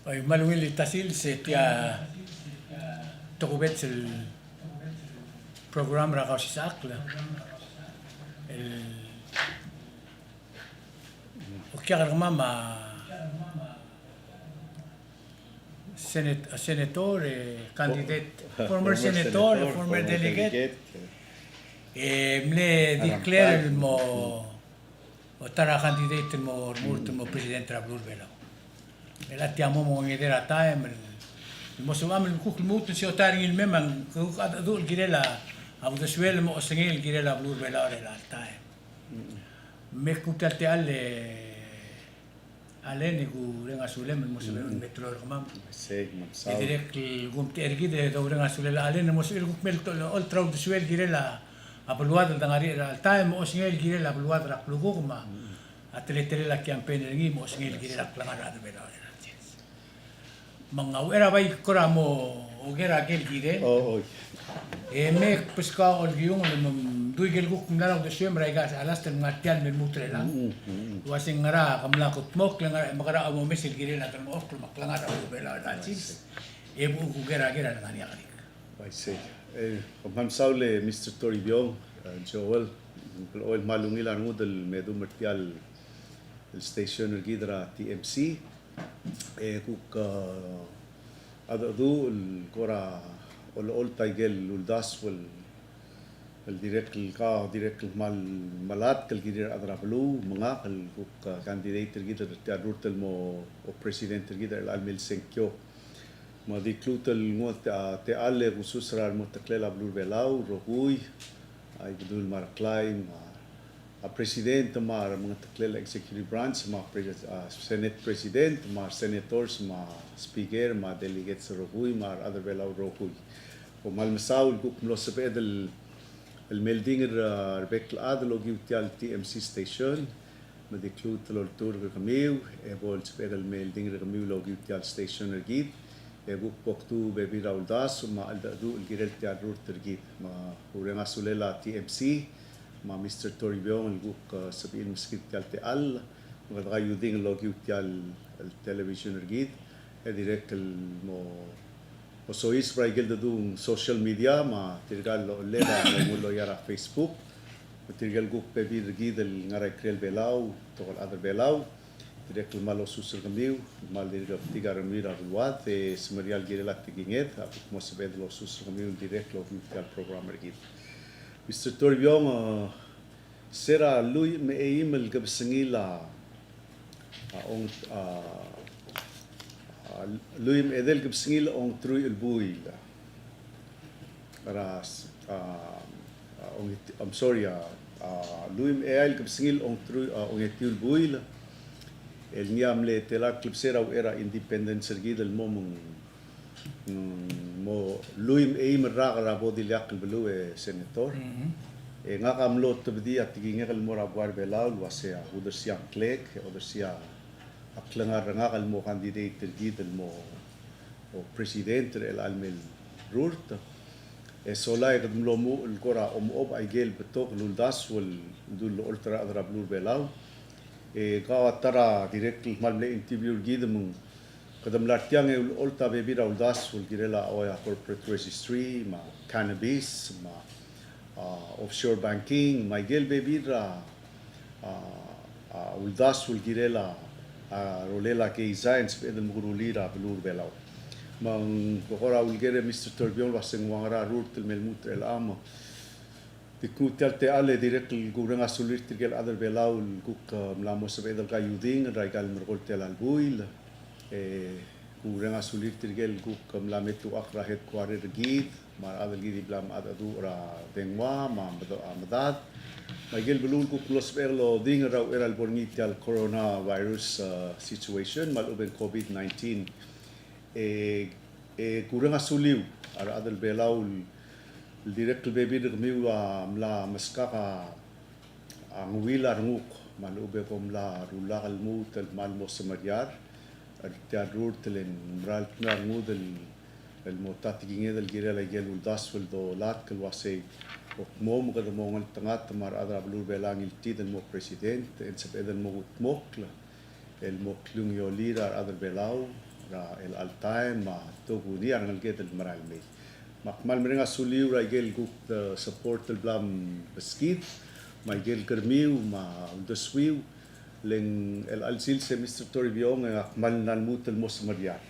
Oy, malungil itasil se tia tokubet el program rakaw si sakla. El ukya mama senator, candidate, former senator, former delegate. Mle declare mo o tara candidate mo mo presidente Rablur Belo. Elatiamo mo ngidera time mo sumam kuk mut si otaring il memang kuk adul girela abu deswel mo sengil girela Blur Belo la time. Me kutate ale ni ku renga sulem mo sumam metro kamam. Seg mamsaw. Direk gum tergi de do renga sulel ale mo sul kuk mel ultra deswel girela abluad dangari al time mo sengil girela abluad ra pluguma. Atletere la campaign ngi mo sengil girela klangara de Belo. Mga era bay kora mo ogera gel gide Oh. me pesca ol giung dui gel guk mlara de siembra gas alaste ngatial mel mutrela wasing ngara kamla kut mok ngara makara amo mesil gire na kan ok maklangara o bela dachis bu gera ngani akari I see. Mamsaw le Mr. Toribio, Joel, oil malungilan ngudel medu mertial el station gidra TMC. Kuk adadu kora ol taigel uldas wal el direct mal malat kal gidir adrablu mga kal kuk candidate gidir tiadurtel mo o president gidir al almil senkyo ma diklutel ngot te alle khususra al mutaklela Blur Belau rohui ay gudul maraklay a president mar mga taklela executive branch ma senate president ma senators ma speaker ma delegates rohui ma other belau rohui o malmasaw guk mlosaped el meldinger rebek adlo giutial TMC station ma diklutel ol tour kamiu e bol sped el meldinger kamiu lo giutial station ergid e guk poktu bebi rauldas ma aldadu el girel tiadrur tergid ma urenga sulela TMC ma Mr. Toribio el guk sabihin miskit te al mga yuding logi utial el television ergid e direct el mo o sois braigel dung social media ma tirgal lo leda mo yara Facebook ma tirgal guk pebi ergid el ngaray krel belau tokol other belau direct el malo susur kamiu mal dirga tigar mira ruat e smerial girela tiginget apik mo sabed lo susur kamiu direct lo utial program ergid Mr. Toribio sera lui me email gabsangila ong lui me edel gabsangila ong trui el buil para I'm sorry lui me el gabsangil ong trui ong etul buil el niam le tela clipsera era independent sergid el momong mo lui me email ra bodilak el belu senator nga kamlot tabdi at tigingel mora buar belau wasea udersia klek udersia aklangar nga kalmo candidate tergid mo o president el almel rurt solay kadmlo mo el kora ob aigel betok luldas wal dul ultra adra Blur Belau kawatara direct malme interview gid mo kadam lartiang el ulta bebira uldas wal girela oya corporate registry ma cannabis ma offshore banking, Miguel Bebidra, uldas ulgirela, rolela que isains pedem gurulira Blur Belau. Mang kokora ulgere Mr. Torbion waseng wangara rurtel melmut el amo. Dikutel te ale direct gurang asulir tigel other Belau guk mlamos pedel kayuding raigal mergoltel albuil. Gurang asulir tigel guk mlametu akra headquarter gid. Maar adel gidi blam adadu ra dengwa ma madad magel belul ku plus berlo ding ra era al bornitial coronavirus situation mal uben COVID-19 kurang asuliu ara adel belau direct bebi de miu mla maskaka ang wilar nguk mal ube kom la rula al mut al mal mosmariar al tiadrur telen mral na ngudel الموتات جينيد الجيرة لجيل والداس والدولات كل واسي وموم قد موم التنات مار أدرى بلور بلان التيد المو بريسيدنت إنسب إذا المو تموكل الموكلون يولير أدرى بلاو ra el altaim ma togu ni ang nalget el maral me makmal meringa suliu ra gel guk support el blam beskid ma gel kermiu ma deswiu leng el alsil se Mr. Toribio akmal nalmut el mos mariar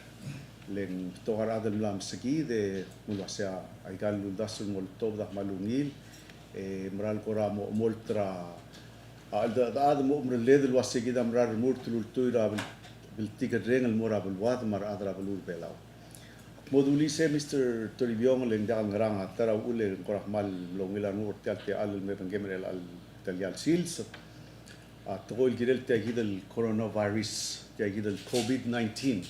leng togar adel blam segi de mulwasya ay gal dasul moltov da malungil maral kora mo moltra ada mo umr led el wasegi da marar murtul tuira بالتيكت رين المورا بالواد مر أدرا بلور بلاو مودولي سي مستر توريبيون لين دال نغران ترى اول كره مال لونغيلا نور تالتي على المبن جمر ال تاليال سيلز تقول جيرل تاكيد الكورونا فيروس تاكيد الكوفيد 19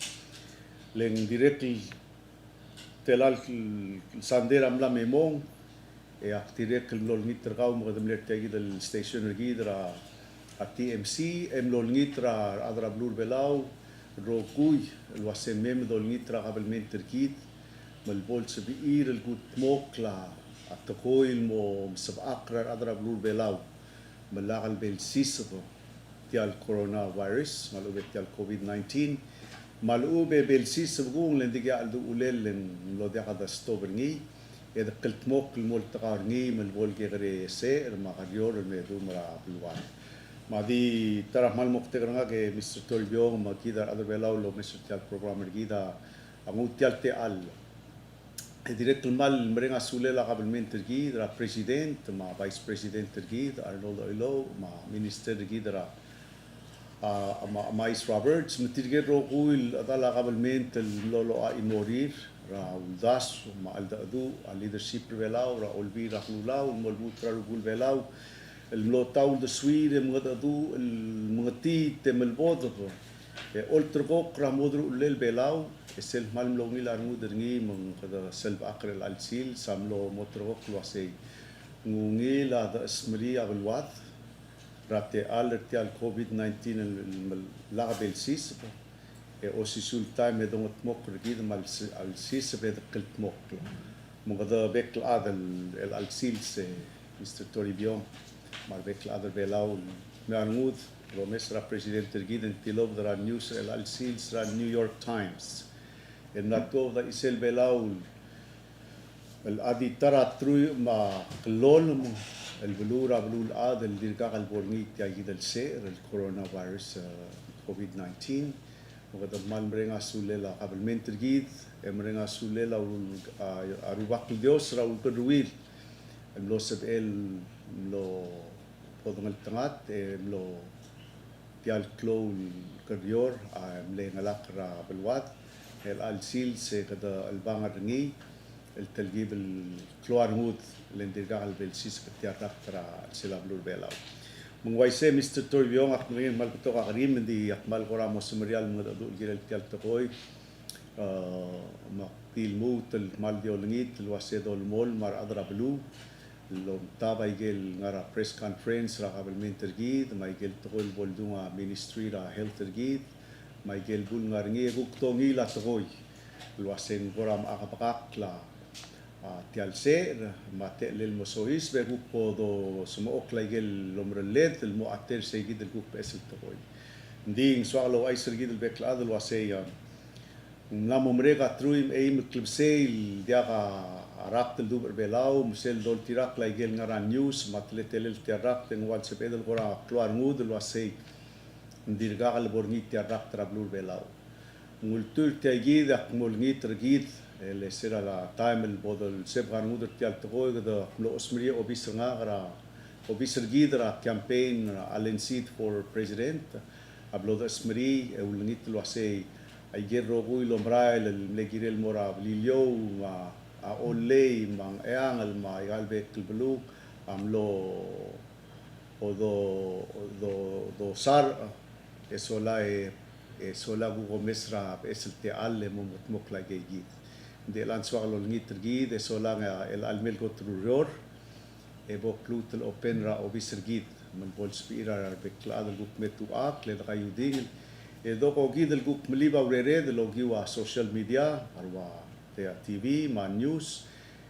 لين ديريكتلي تلال ساندير املا ميمون اكتيريك لول نيترغاو مقدم لك تاكيد الستيشن رجيدرا الTMC لول نيترا ادرا بلور بلاو روكوي الوسمم دول نيترا قبل من تركيد مالبول سبيير الجوت موكلا التقوي المو مسب أقرر أضرب لور بلاو ملاقل بالسيسبو تيال كورونا فيروس مالوبة تيال كوفيد 19 مالوبة بالسيسبو لندقي على دوليل لو دي هذا ستوبرني إذا قلت موك الملتقارني مالبول جغري سير ما غريور الميدو مرا بالوان ما دي ترى مال مقتقرنا كي مستر توربيو ما كيدا أضرب بلاو لو مستر تيال بروغرامر كيدا أمو تيال تيال direct mal mereka sulela kabel men tergi dra president ma vice president tergi Arnold Oilo ma minister tergi dra ma Mais Roberts metirge roguil adala kabel men tel lolo a imorir ra uldas ma aldadu a leadership velau ra olbi ra lulau molbut ra gul velau el lotau de suire mgadadu el mgati temel bodo oltrgok ra modru lel velau السلف مال ملوني لارمو درني من كذا سلف أقر الألسيل ساملو متروك لواسي نوني لا ده اسمري أغلوات راتي آل رتيال كوفيد 19 اللعب السيس أوسيسول تايم يدوم تموك رجيد مال السيس بيد قلت موك من كذا بيك الأذى الألسيل سي مستر توريبيون مال بيك الأذى بيلاو معنود روميس را بريزيدنت رجيد انتلوب درا نيوز الألسيل را نيويورك تايمز الناتو دا إسل بلاو الأدي ترى تروي ما قلول البلورة بلول آد الدرجة البورنيت يجد السير الكورونا فيروس كوفيد 19 وقد مال مرينا سوليلا قبل من ترجيد مرينا سوليلا أروباك الديوس راول كدويل ملو سبئل ملو بدون التنات ملو تيال كلو كريور ملين الأقرا بالواد الألسيل سي كده البانغرني التلجيب الكلوار مود لندرجع البلسيس كتيار ترى السلابلور بيلاو من ويسي مستر توربيون أخمرين مال بتوقع غريم من دي أخمال قرا مسمريال من الأدو الجيل تيال تقوي مقتيل موت المال ديولنيت الواسيدو المول مار أضرب لو لو تابع يجيل نرى بريس كونفرنس را قبل من ترجيد ما يجيل تقول بولدوما مينستري را هيلث ترجيد ما يجيل بول نارني غوكتونغي لا تغوي الواسين غرام أغبقاق لا تيال سير ما تقلل مسويس بغوك بودو سموك لا يجيل لومرليت المؤثر سيجيد الغوك بأسل تغوي ندين سوالو أي سرجيد البيك الأذ الواسيا نامو مريقا ترويم أي مكلبسيل دياغا عراق تلدوب ربيلاو مسيل دول تيراق لا يجيل نران نيوز ما تلتلل تيراق تنوال سبيد الغرام كلوار مود الواسي نديرجع البورنيت تيراق ترابلور بلاو مولتور تيجيد مولنيت رجيد اللي سير على تايم البودل سبعة نمودر تيال تقوي كده ملو اسمريه أوبيسرنا غرا أوبيسر جيد را كامبين ألينسيد فور بريزيدنت أبلود اسمري ولنيت الواسي أيجر روغوي لومرايل الملجير المورا بليليو ما أولي ما إيان ما يالبك البلو أملو دو صار sola gugo mesra eselte alle mok la gigit de lan swalo ngiter gid sola nga el almel go truror e bo plutel open ra obiser gid man bol spira beklad guk metu ak le gayuding e do ko gid el guk mliba urere de lo giwa social media arwa te tv ma news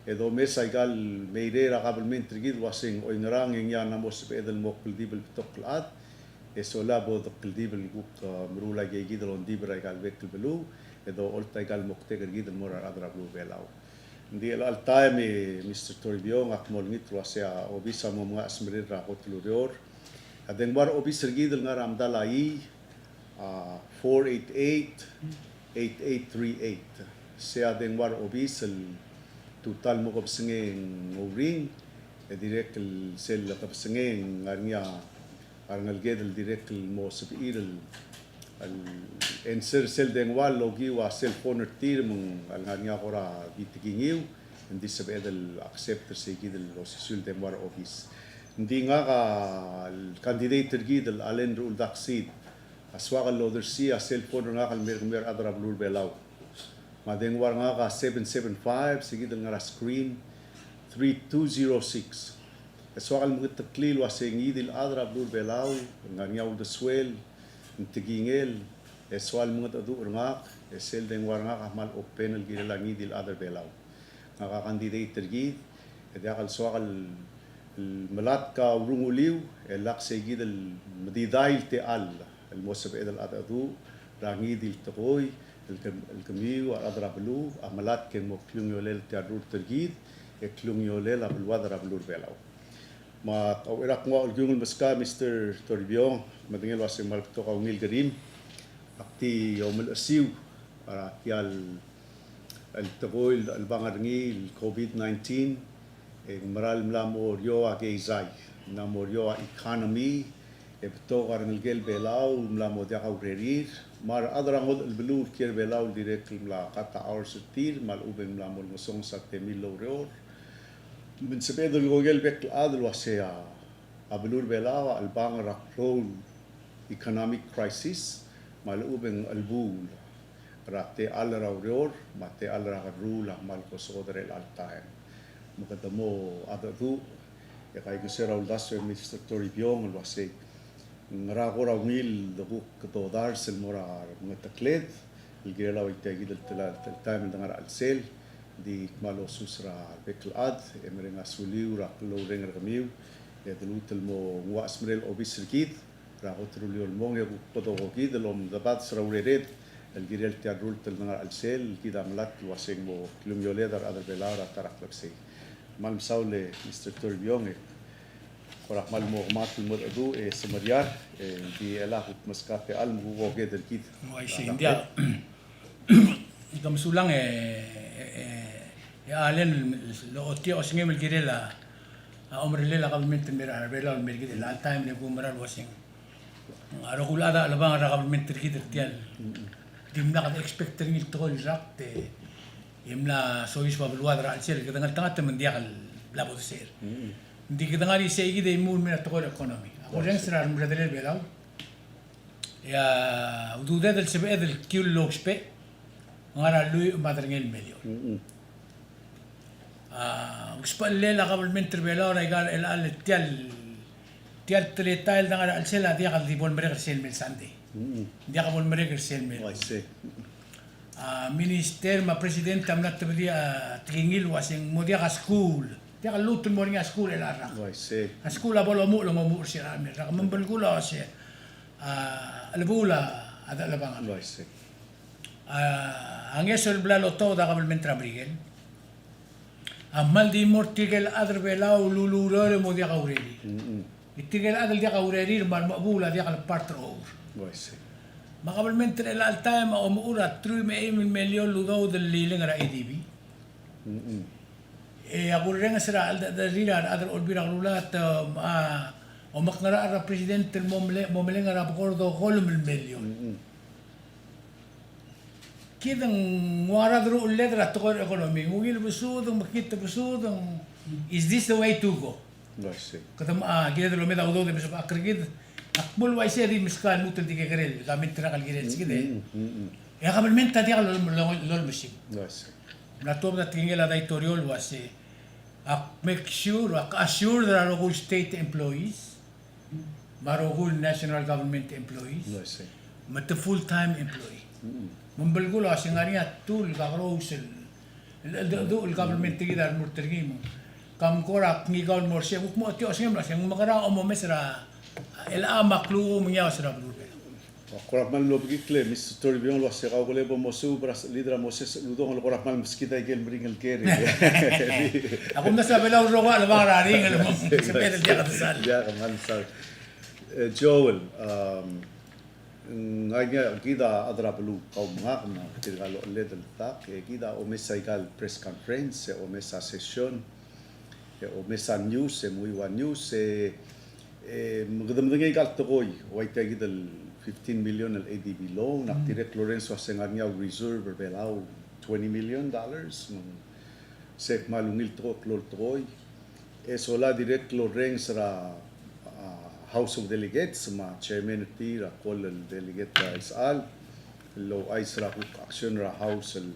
e do mesa igal meirera qabelment gid wasing oinrang ya namos bedel mok dibel toklad sola bod qildib الجوك مرula جيجي دلون ديبرا قال بيك البلو edo all taigal mokte gergid mora adra blue belau ndi al time Mr. Toribio ngak mol ngit wasya obisa mo mga asmerir ra hotluyor adeng war obis gergid ngar amdalai 488-8838 siya adeng war obis total mo kopsengeng ngring direct sel kapsengeng ngarnya arangal gedel direct mo sabir al answer sel deng wal logi wa cell phone tir mong ngarnya kora bitigingiw hindi sabedel accept se gidel sul deng war office hindi nga ka candidate gidel alen rul daksid aswa kal loder si a cell phone nga kal mer adra blur belaw madeng war nga ka 775 sige dal nga screen 3206 aswa kal mga taklil wa se ngidil adra blur belaw nga nyaw de swell ntigingel aswa mga adu nga sel deng war nga ka mal open al gidil ngidil adra belaw nga ka candidate gid eda kal swa kal malat ka runguliw elak se gidil madidail te al الموسى بإذن الأدو راني ديل تقوي الكميو الأدرا بلو عملات كن مكلون يولل تيارور ترجيد كلون يولل بالوادر بلور بلاو ما أو إراك ما الجون المسكا مستر توربيون ما دنيل واسم مالك توقع ونيل قريم أكتي يوم الأسيو يال التقوي البانغرني الكوفيد 19 مرال ملامور يوا جيزاي ملامور يوا إيكانومي beto karang gel belaw mla modya ka urerir mar adra ngod albelur kier belaw direct mla kata hours tir mal uben mla mol mosong sa temil loror min sebedo gel bek adl wasea abelur belaw albang rakol economic crisis mal uben albul rate alra uror mate alra rula mal ko sodre al time mukadamo adadu ya kay kusera uldas Mr. Toribio wasea ngaragora ngil daguk katodar sel morar ngatakled ilgela waytagi del time dangar alsel di malo susra beklad emrenga suliu ra lo renger kamiu ya delutel mo wa smrel obis rikid ra hotrulio mong ya podo gid lom dabat sra urered الجريل تيارول تلنا السيل كده عملت واسين مو كلهم يولدر أدر بلارا ترى كلبسي مال مساولة مستر توربيون كراك مال مغمات المرادو سمريار دي إله مسكافة علم هو جدر كده ما يصير إنديا كم سولان يا أهلين لو أتي أسنجم الجريل عمر الليلة قبل من تمر بلا المر كده لا تايم نقوم مرار واسين أقول هذا لبان قبل من تركيد التيال dimna kad expect rin tol rak te imla sois pa bulwadra al sel kada ngaltanga temen dia kal labo ser ndi kada ngari sei gide imul mina tol economy ako ren sra mradele belaw ya ududa del sebe del kil loxpe ngara lui madrengel million uspa lela qabl min terbelaw na igal el al tial tretail ngara al sel dia kal dibol mere sel mil sande dia ka vol mereka sel mel. Minister ma president am nak tebdi tingil wasing mo dia ka school. Dia ka lutun mo nga school elara. A school abolo mo lo mo sira mi. Ra mambal kula si albula ada labangan. Ang esol blalo to da kabel mentra brigel. Amal di mortigel adr belaw lulurore mo dia ka uredi. Itigel adal dia ka uredi mal mabula dia ka partro. Makabalmente al time o muura 3 milyon lugaw del liling ra EDB. Ako rin sira al dalilan adar olbira lulat o maknara ra presidente momeling ra acordo kolum milyon. Kidang wara dro ulit ra tokor economy ngil busudong makita busudong is this the way to go? Katam gila lo meda udo de sa akrigid akbul wa seri miskal mutul di kerel gamit tra kal gerel sigide ya kabel menta dia lol musim na to da tingel da editorial was make sure assure that all state employees marogul national government employees mat full time employee mambal gulo asingariya tul gagrosel el government tigidar murtergimo kam korak ngigaw morse mo ti osem la sing magara o mo mesra el amaklu mnyaw sra blube Korapmal lo bigikle Mr. Toribio lo se kau kole bo mosu bras lidra Moses ludong lo korapmal meskita igel meringal kere. Ako na sa belaw rowa la mga raring alam mo sa pedal dia katasal. Ya kaman sar. Joel nganya kita adra belu kau mga na tirgalo ledel tak kita omesa igal press conference omesa session omesa news muy one news magdamdangay igal tokoy waita gidal 15 million al ADB loan direct Lorenzo Sengarnia reserve belaw $20 million sek malungil to klol tokoy sola direct Lorenzo ra House of Delegates ma chairman ti ra kol al delegate isal lo ay sra action ra house al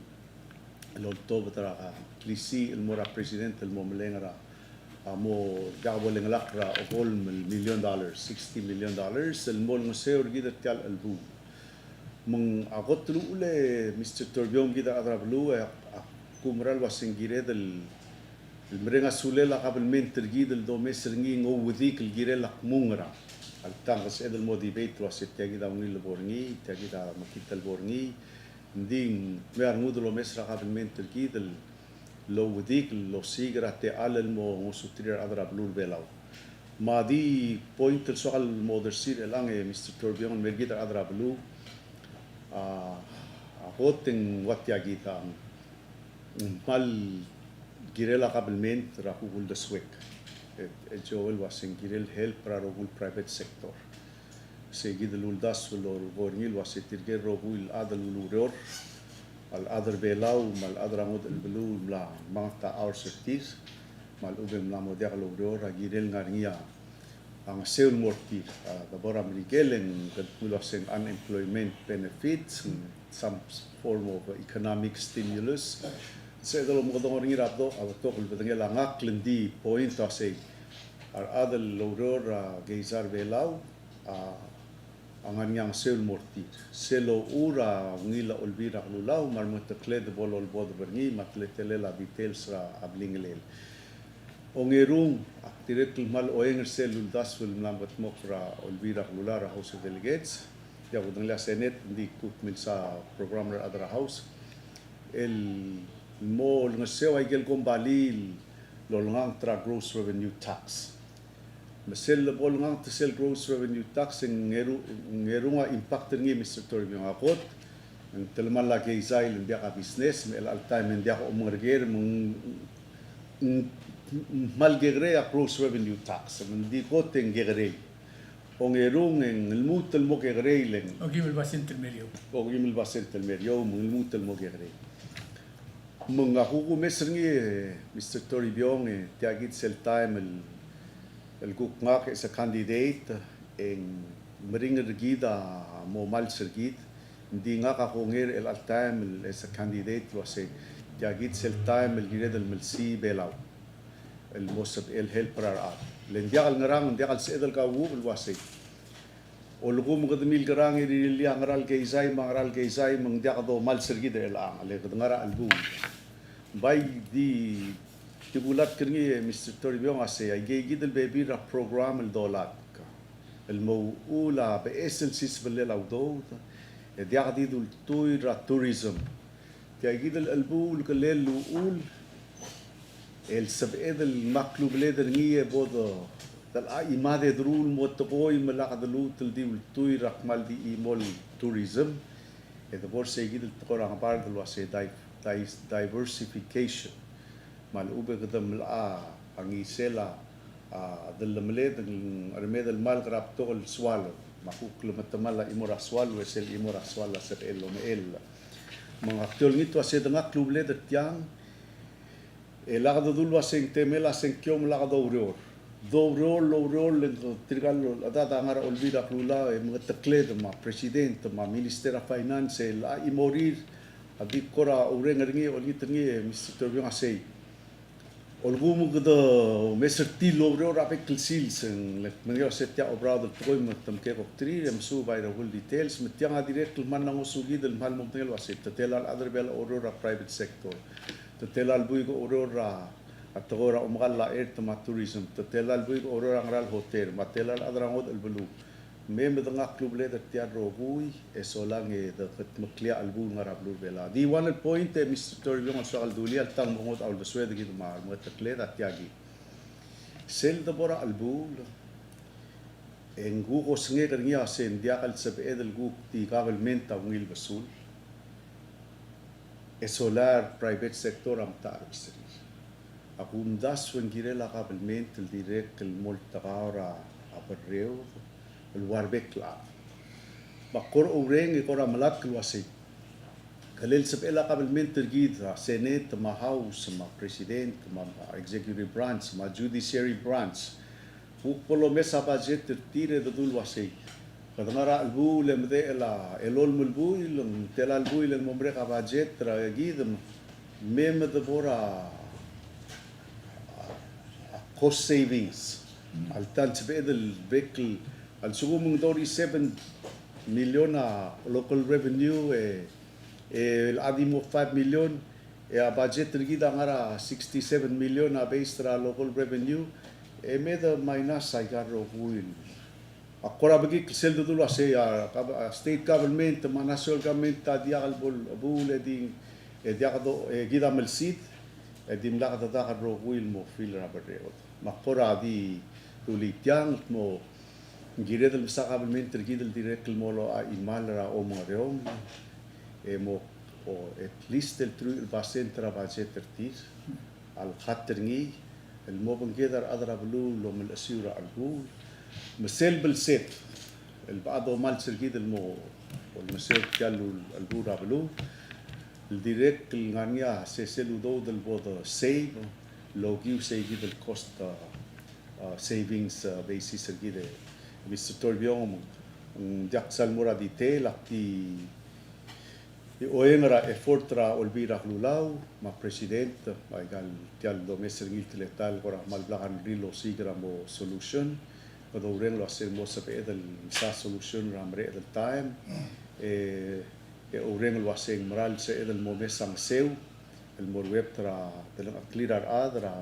lo to tra klisi el mora president el momleng ra mo gawaleng lakra okol $1 million $60 million el mol museo gida tial albu mong akot ule Mr. Torbiom gida adrablu kumral wasingire del المرينا سوليلا قبل من ترجيد الدوميس رنجي ngو وذيك الجيريلا مونغرا التانغس إذا المودي بيت واسيت تاجي دا ونيل البورني تاجي دا مكيت البورني ندين مير نودو لو مصر قبل من ترجيد لو وذيك لو سيجرا تقال المو مسوترير أدرا بلور بلاو ما دي بوينت السؤال المودرسير الآن مستر توربيون مرجيد أدرا بلو هوتين واتياجي تا مال girela kabelment rahul the swek Joel wasing girel help para rahul private sector segi the luldas lor gornil wasitir ger rahul adal luror al other belau mal adramod el belu la mangta our certis mal ubem la modia luror girel ngarnia ang seul mortir the bora miguelen kaduloseng unemployment benefits some form of economic stimulus sa idolo mo kadong ringi rapdo ato kul betengel angak lendi point to say ar adal loror geizar belau angan yang sel morti selo ura ngila olbira lulau marmot kled bolol bod berni matletele la details ra ablinglel ongerung direct mal oeng selul dasful mlambat mokra olbira lulara house of delegates ya udang la senate di cook min sa program ra adra house el mo ngaseo ay gel kombalil lolngang tra gross revenue tax masel bolngang to sell gross revenue tax ngeru nga impact ngi Mr. Torbion akot ang telman la kay Israel ndia ka business mel al time ndia ko umgerger mong malgegre a gross revenue tax mandi ko tengegre ongerung en mutel mo gegre len Ogimel basentel medio. ogimel basentel medio mutel mo gegre mga hugo mesrengi Mr. Toribio tiagit sel time el gukngak sa candidate en meringer gida mo mal sergit hindi nga ka kongir el time sa candidate wase tiagit sel time el gired el melsi belaw el mosab el helper at lendial ngarang ndial sa edel ka wu el wase olugo mo kadmil garang iri li ngaral keisay mangaral keisay mangdia ka do mal sergit el ang le kadngara albu by di tibulat kini Mr. Toribio ase ay gigidel baby ra program el dolat el موؤولة باسنسيس بالليل او دو دياغدي دول توي را tourism تيجيدل البول كليل لؤول السبئد المقلوب ليدر نيه بود دل اي ماده درول موتقوي ملاقدلو تلدي توي رقمال دي ايمول tourism اذا بورس يجيدل تقرا بارد الواسي diversification malube kadam la angisela del mled armed el mal grab to el swallow makuklo matamala imora swallow sel imora swallow ser el el mga aktol ngito ase danga klub le tiang elagdo dul waseng temela sen kyom lagdo uror do le trigal ada ngara olvida klula mga takled ma president ma minister of finance la imorir abi kora ureng ringi olitngi Mr. Torbion ase olgumu gdo meserti logro rapek kilsil sen le mengyo setia obrado toy matam ke koptri emsu by the whole details metiang direct man nang usugi del mal momtel wasit telal other bel aurora private sector telal bui go aurora atogora umgalla air to tourism telal bui go aurora ngral hotel matelal adrangod el bulu Memang tengah klub leader tiar rogui esolang the maklia albu ngarap lu bela. Di one point Mr. Toribio soal duli al tang mongot al beswede gitu mar mataklet tiagi. Sel da bora albu engu ko snge kernia sen dia kal sebe edel gu ti kabel menta ngil besul. Esolar private sector am tar bisri. Aku mdas wen girela kabel mental direct el moltaqara abarreu الواربك لا بقر أورين يقرأ ملاك الوسيط كليل سبقلا قبل من ترجيد سينات ما هاوس ما بريسيدنت ما executive branch ما judiciary branch وكله مسا باجت ترتير دول وسيط قد نرى البو لمذي إلى إلول ملبو لم تلا البو للممرق باجت تراجيد مم دبورا cost savings التان سبقد البيكل السوق من دوري 7 مليون local revenue العديم 5 مليون budget رجيدا غرا 67 مليون based على local revenue ماذا minus سايكارو ويل أقرأ بقى كسل دولة سيا state government ما national government تادي البول أبو لدين دياقدو جيدا ملسيد دي ملاقة داخل روغويل مو فيل رابريود ما قرأ دي دولي تيان مو Gired el bisa kabelmente tergid el direct el molo a imalra o moreom mo o at least el tru el basentra budget tertir al khaterngi el moben gedar adra blu lo من الاسيره البول مسل بالسيت البعض مال ترجيد المو والمسير قالوا البورا بلو الديريكت الغانيا سيسلو دو del bodo save لو جيو سيجيد الكوست savings basis sergide Mr. Torbion jaksal mura di te lakti oengra effortra olbira lulau ma president ma gal tial do meser ngil letal kora mal blakan rilo sigra mo solution kodo ren lo aser mo sa pedal sa solution ramre edel time oren lo aser moral se edel mo mesang seu el morweb tra telang clearar adra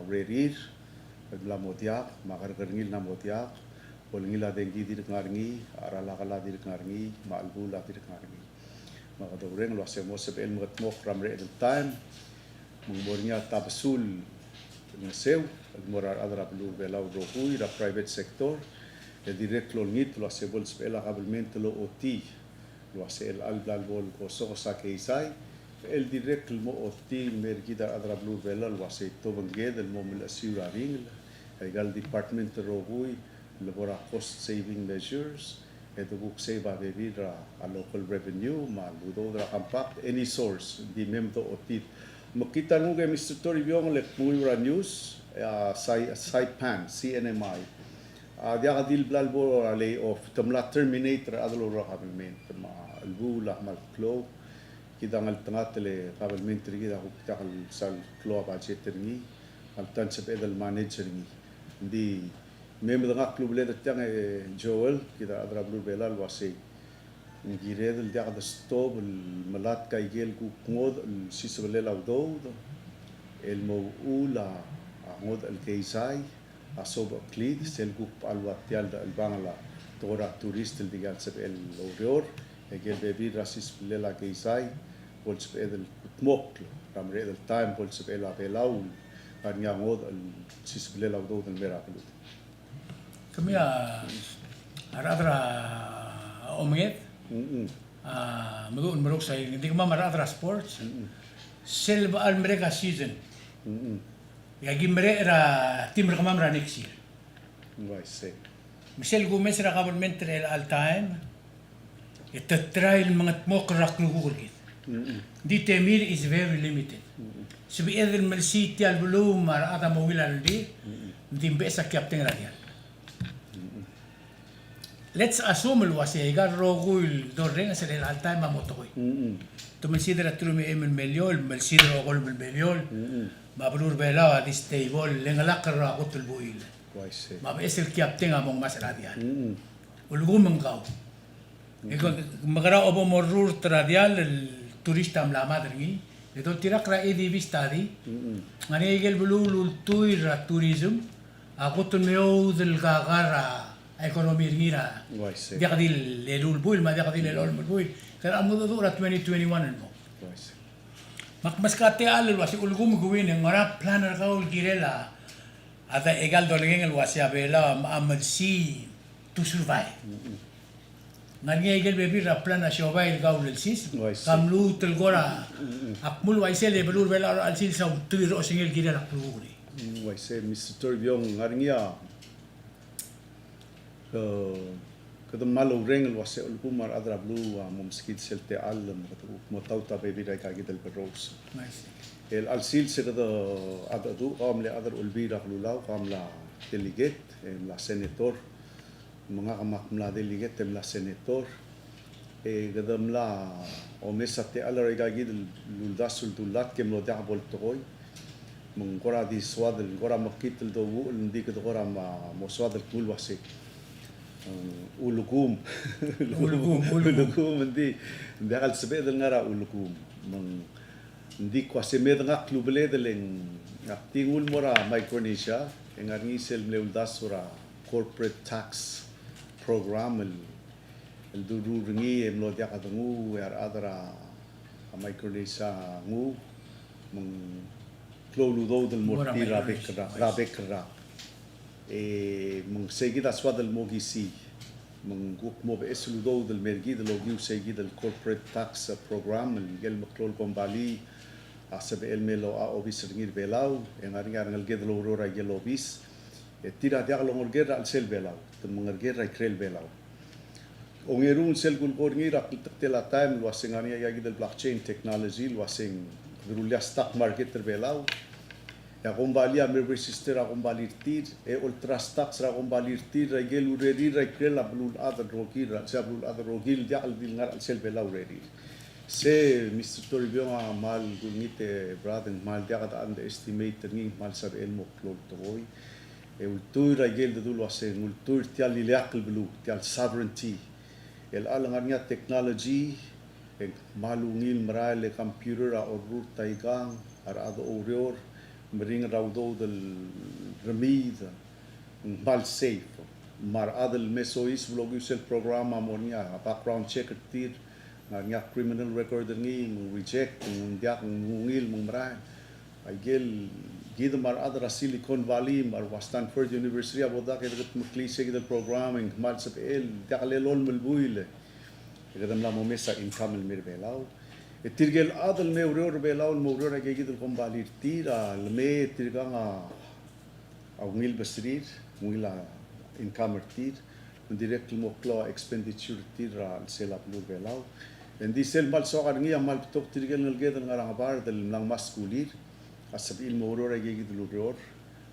avrerir el modiak magar ngil na modiak Pol ngila dengi dir ngarngi arala kala dir ngarngi malbula dir ngarngi maka doreng lo asemo sebel ngat mo ramre el time mungbornya tabsul ngeseu morar adra blu belau rohui ra private sector el direct lo ngit lo asebol sebela kabelmente lo oti lo asel albal bol ko so sa keisai el direct mo oti mergida adra blu bela lo ase to banged el mo mil asura ring egal department rohui labora cost saving measures ito book save a bebida a local revenue maludo dra compact any source di memto otit makita mo kay Mr. Toribio ng Muyra News Saipan CNMI dia kadil blalbo lay off tamla terminator adlo ra kabelment ma albula mal klo kita ngal tangat le kabelment kita kita kal sal klo budget ni al tan sa pedal manager ni di Memang dengan klub leader tiang Joel kita adra blue belal wasi ngired el dia kada stop el malat kai gel ku ngod el sisbelela do el mawula ngod el keisai asob klid sel ku alwatial el bangla tora turist el digal sep el orior gel bebi rasis lela keisai pol sep el mok ramre el time pol sep el apelau kan ngod el sisbelela do el merakulut Kami aradra omet meruk saya hindi ko maradra sports selva al mereka season yagi mereka tim rekamam ra next year misal Gomez ra government al time itatrail mga tmok rakluhul git di temir is very limited sabi edel malsiti al bulum mar ata mawila di besa captain radial Let's assume el wasi gar rogul dorren sa el alta mamotoy. To consider trumi el meliol, melsidro rogul el meliol. Mabrur bela this table lengalak ra kutul buil. Ma es el captain among masaladian. Ulgum mangaw. Ego magara obo morrur tradial el turista am la madri. Ito tirak ra edi vistadi. Ngani egel bulul tuir tourism. Ako to meo del gagara ekonomi ringira. Waise. Dia kadil lelul buil ma dia kadil lelul buil. Kaya amo do ora 2021 mo. Waise. Mas kate alul wasi ulgum guwin ngara planer ka ul girela. Ada egal doleng el wasi abela Ahmed si to survive. Nanya egal bebi ra plana survive gaul el sis. Kamlu tel gora. Akmul waise le belur bela al sis sa tuiro singel girela pluri. Waise Mr. Torbiong ngaringia kada malo rengel wase ulkumar adra blue mumskid selte alam katu motauta baby rai kagi del peros el alsil se kada adadu qamle adar ulbira lulau qamla delegate la senator mga kamakmla delegate la senator kada mla o mesate alar kagi del luldasul dulat kem lo da bol toy mung kora di swadel kora makit do ndi kada kora ma mo swadel kul wase ulukum ndi al sebe del ngara ulukum mang ndi kwase med nga klubele deleng tingul mora Micronesia engarngi sel mleul dasura corporate tax program el duru ringi emlo dia kadangu er adra Micronesia ngu mang klolu do del morti rabekra mung seguida sua del mogisi mung guk mo be esludo del mergi del logiu seguida del corporate tax program el maklol bombali asabe el melo a obis ringir belau en aringar ngal ged lo rora gel obis tira dia lo ngor al sel belau tum ngar gerra krel belau ongerun sel gul gorngira tela time lo singania ya del blockchain technology lo sing grulia stock market belau ya gombalia merbe sister a gombalir tir ultra stocks ra gombalir tir regel ureri rekrel la blul other rogil ra sa blul other rogil dia al bil ngar al sel belau redi se Mr. Toribio mal gunite brother mal dia kada underestimate ngi mal sab el mo klol toy ultur regel dul wase ultur tial liak blu tial sovereignty el alangarnya technology malungil maraile computer a orur taigang ar ado orior mering raudo del remid mal safe mar adel mesois vlogus el programa monia background check tir nga criminal record ngi reject ndia ngil mumra agel gid mar adra Silicon Valley mar Stanford University aboda ke mklise del programming mal sap el dakle lol mulbuile kadam la momesa income el mirbelau tirgel adal me uror belau muror ke gid kom balir tira me tirganga au ngil basrir ngila income tir direct mo klo expenditure tira sela blur belau en disel mal so ngi mal tok tirgel ngel ged ngarang bar del lang maskulir asabil muror ke gid luror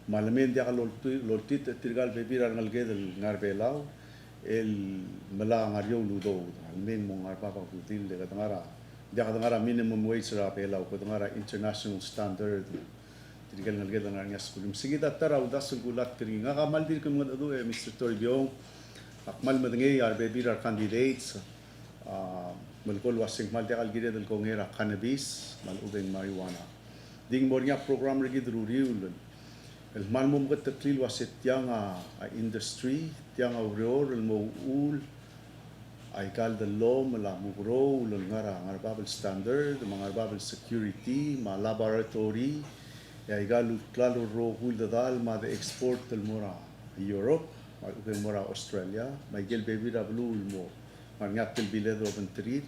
malmen dia loltit tirgal bebira ngel ged ngar belau el mala ngario ludo men mo ngar papa kutil de ngara dia ngara minimum wage ra belau ko ngara international standard tirgal ngal ged ngar ngas kulim sigida tara udasul gulat kri nga kamal dir kum ngado Mr. Toribio akmal madngi ar bebira candidates malkol wasing mal dia gid del kongera cannabis mal ubeng marijuana ding mornya program regi druriul el malmum gat tatlil wasit tianga industry tianga uror el moul ay kal de lom la mugro ul ngara ngarbabel standard ngarbabel security ma laboratory ay galu klalo ro hul de dal ma de export del mora Europe ma de mora Australia ma gel baby da blue mo ma ngat el biled ro bentrid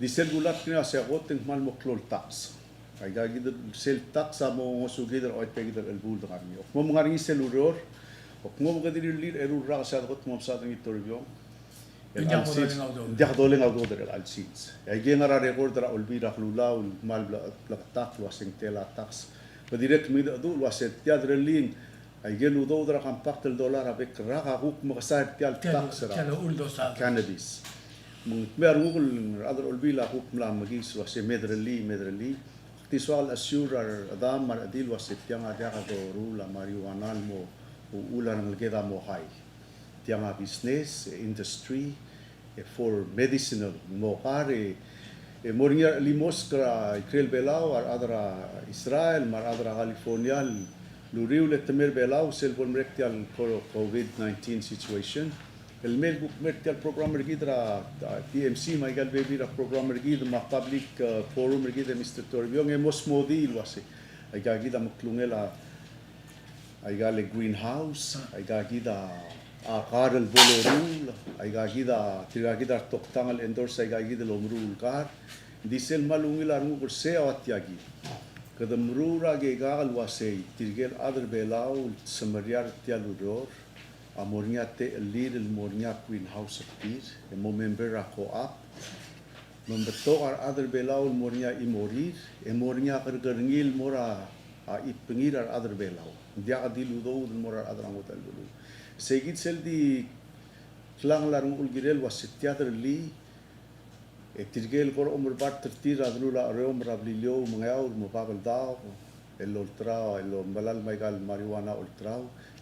di sel gulat kina se goten mal mo klol tax ay gagid sel tax mo sugid ro ay pegid el bul da kami mo ngaring sel uror mo gadir lir eru ra sa got mo sa ngi Toribio dia doleng au do del al seats ay genera record ra ulbira khulula ul mal bla tax wasing tela tax pa direct mi do waset dia drelin ay gelu do dra compact el dollar abek ra ka huk mo sa tial tax ra cannabis mung mer ngul adr ulbila huk mla magis wase medreli tiswal assure adam mar adil waset yang ada do rula marijuana mo ulan ng keda mo high tiang business industry for medicinal mo pare moringa limos kra krel belau ar adra Israel mar adra California Luriu le temer belau sel bon mertial COVID-19 situation. El mel buk mertial programmer gidra TMC mai gal baby ra programmer gidra ma public forum gidra Mr. Torbiong emos modi ilwase. Ai ga gidra maklungela ai gal greenhouse, ai ga gidra akaral bolorul, ai ga gidra tiga gidra toktangal endorse ai ga gidra lomrul kar. Disel malungila rungu kurse awatiagi. Kadamrura gegal wasei tirgel adar belau samariar tialudor amornya te lead el mornya greenhouse apir emo member ako up membeto ar adar belau mornya imorir emornya kergerngil mora a ipengir ar adar belau dia adiludo mora adar angotal dulu segit sel di klang larung ulgirel wasitiater li tirgel kor umur bat tertira adlula reom rablilio mangaur mo babal dao el ultra el balal maigal marijuana ultra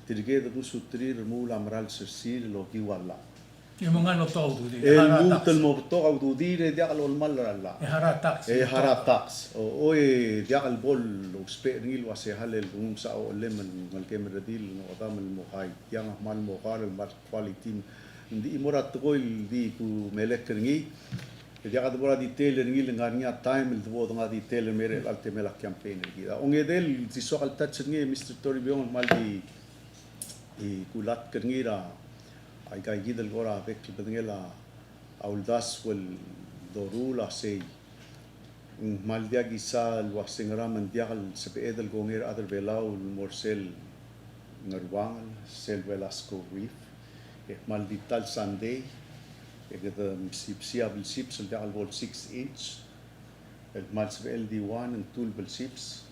tirgel du sutrir mula amral sir lo kiwala Yung mga no to di. el mutel mo to au du dire dia al mal la Haratax. haratax o dia al bol lo sperngil wase halel um sa o lemon mal kemeradil no tamal mo kai yang mal mo kal mal quality ndi imorat ko di ku melekerngi dia kad bora detail ngil ngania time el do nga detail mere alte mela campaign gida on edel si so al touch ngi Mr. Torbiong mal di kulat kerngira ai kai gidel gora vek bedngela auldas wel dorula sei mal dia gisal wasingra man dia al sepedel gonger other belau morsel ngarwang sel velasco reef mal di tal sunday the sipsiable sips and the volt 6 inch el malsve LD1 and toolable sips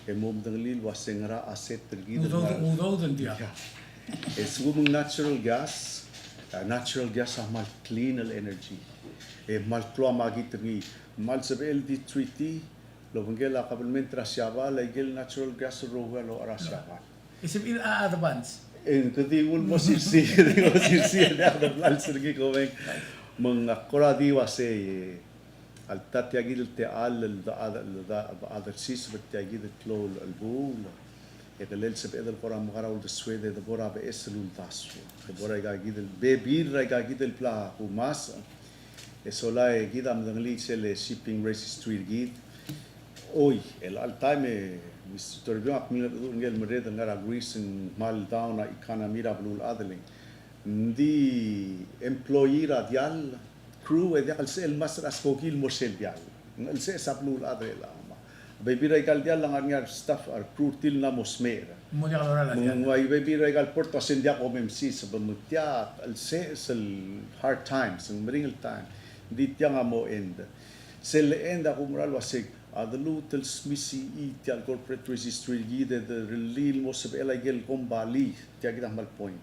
e mom danglil wasengra asset tergid Udo den dia. es gumung natural gas mal clean energy e mal clo magit ni malsve LD3T lo vengela kabelment rasyava la gel natural gas ro lo rasyava Isip il advance. En kadi ul mo sirsi da blal sergi komen mga koradi wase al tatyagid te al da other sis tatyagid klol al bul edelel seb edel pora mugara ul swede de bora be eselul tasu de bora ga gidel be bir ga gidel pla humas esola gidam dangli sele shipping registry gid oi el al time Mr. Torbiong akmila ngel mered ngara Greece mal down na economy ra blul adeling ndi employee radial crew e dial sel mas askogil morsel dial ngel se sablul adela ma baby regal dial lang ngar staff ar crew til na mosmer Muli kalora la dia. Mga baby regal porto sendia ko MC sa bamutya al se hard times and meringal time di tianga mo end sel end ako moral wasig adalu tel smisi itial corporate registry gide the relil mo sa ela gel kombali tiagida mal point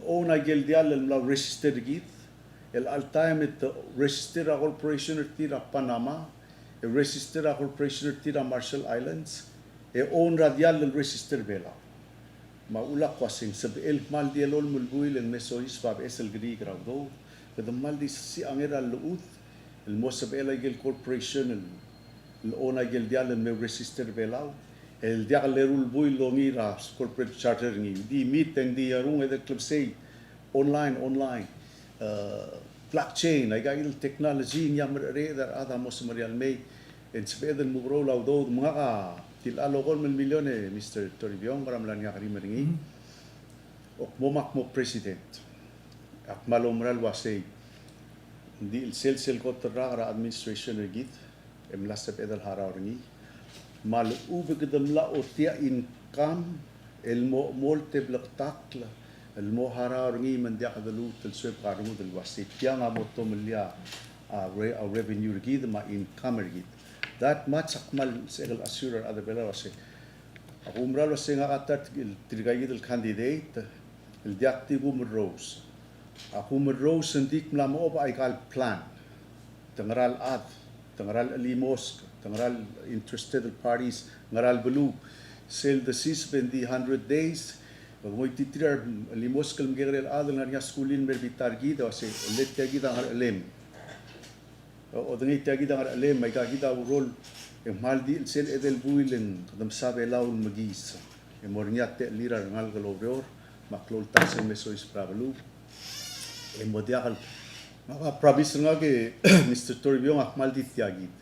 ona gel dial el register gid el al time it register a corporation tira Panama e register a corporation tira Marshall Islands e on radial el register bela maula kwasing sa el mal dialol mulbuil en mesois fab esel gri grado kada mal di si angera luut el mo sa ela gel corporation ona gel dial me register belau el dial lerul bui longira corporate charter ni di meeting di arung the club say online blockchain ay gagil technology niya mere dar ada mo marial may en speden mo roll out do mga ka til alokon milyon Mr. Torbiong maram lan nga karimeringi ok momak mo president ak malomral wasay di sel ko tra administration regit emlasep edal haraurni mal ubegdam la otia income el mo molte blaktakla el mo haraurni man dia kadalu tel swep karmu del wasi tianga moto melia a revenue gid ma income gid that much akmal segel assurer other bela wasi ako umral wasi nga katat il trigay del candidate el diaktibo mo rose ako mo rose ndik mla mo ba ay kal plan tangral ad tangral alimos tangral interested parties ngaral belu sel the suspendi 100 days mo titrar alimos kal mgerel adal nga skulin merbitar gida se let gida ngar alem o dengi gida ngar alem may gida role e maldi sel edel builen kadam sabe laun magis mornya te lira ngal galobreor maklol tase meso isprabalu modiakal maka province nga ke Mr. Toribio akmal di tiagid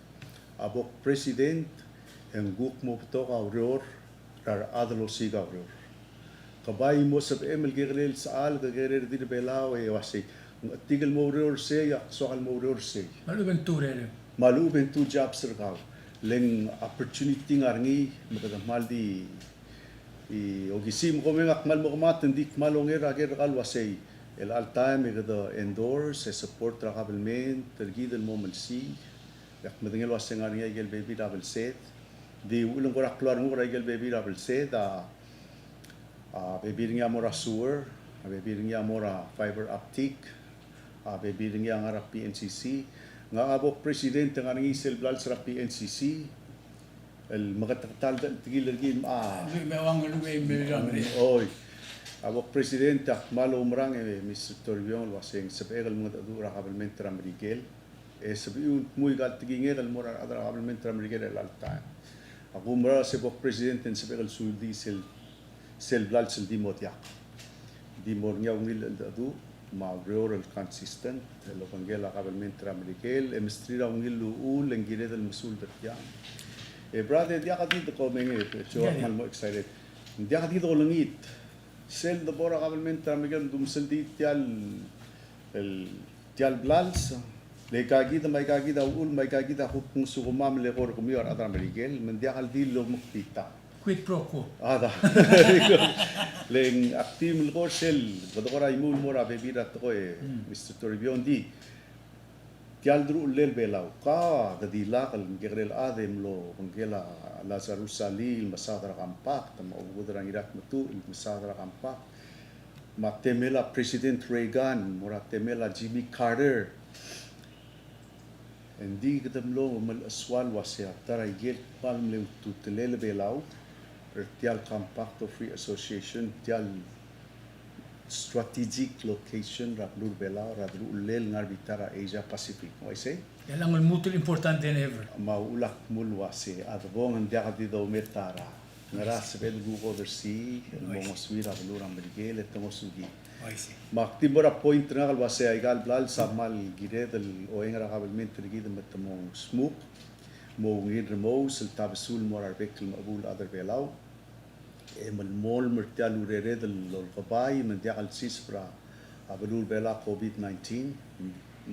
abok president ang guk mo to ka reor rar adlo siga reor kabay mo sa emel gerel saal ka gerer di belao wasi tigel mo reor se ya soal mo reor se Malu benture. malu bentu job serkaw leng opportunity ngarngi makadamal di ogisim ko mga akmal mo kamat hindi kmalonger ager kal wasi el al time kada endorse support ra kabilmen tergidel mo malsi yak madengel wasi ngarngi gel baby double set di ulong korak keluar mo gel baby double set baby ringa mora sewer baby ringa mora fiber optic baby ringa ngara PNCC nga abok presidente nga nang isel blal sa PNCC el magatatal tigil lagi Mewang luwe million. oy abok presidente malo umrang Mr. Torbion waseng sabegal mga adura kabilmen tramrigel sabiun muy gal tigingel al mora adura kabilmen tramrigel el alta ako mura sa bok presidente sabegal suldi sel blal sel dimotya di mornya ungil adu ma rural consistent lo pangela kabilmen tramrigel emestrira ungil ul engire del musul datya brother dia kadito ko menge so mal mo excited dia kadito ko langit sel de bora kabilmen tramrigel dumsel di tial blals le kagida mai kagida ul mai kagida kung sugumam le kor kumior atramrigel mendia kaldi lo mukpita Quid pro quo. Ada. Leng aktif ko sel, badokora imul mora bebira to Mr. Torbion di. Tialdru lel belaw ka dadila kal gerel adem lo pangela Lazarus Salil masadra kampak tama ubudrang irat matu masadra kampak. Matemela President Reagan, mora temela Jimmy Carter. Hindi kadamlo mal aswal wasya tarayel palm le tutelele belaw. Tial Compacto Free Association, tial strategic location Rablur Bela, Radru Ulel Ngarbitara Asia Pacific. Mo say? Yan ang mutul importante than ever. Maulak mulwase adbong ang diaka di daw metara. Ngara sebel gu oversea, mo moswira Rablur Amerigel et mosugi. Maktibora point nga kalwase ay galblal samal giredel o engra kabilmen trigid metamo smoke. Mo ngir mo sil tabesul morar bekil mabul other belaw mol mertial urere del kabay mendia al sisbra abulul bela COVID-19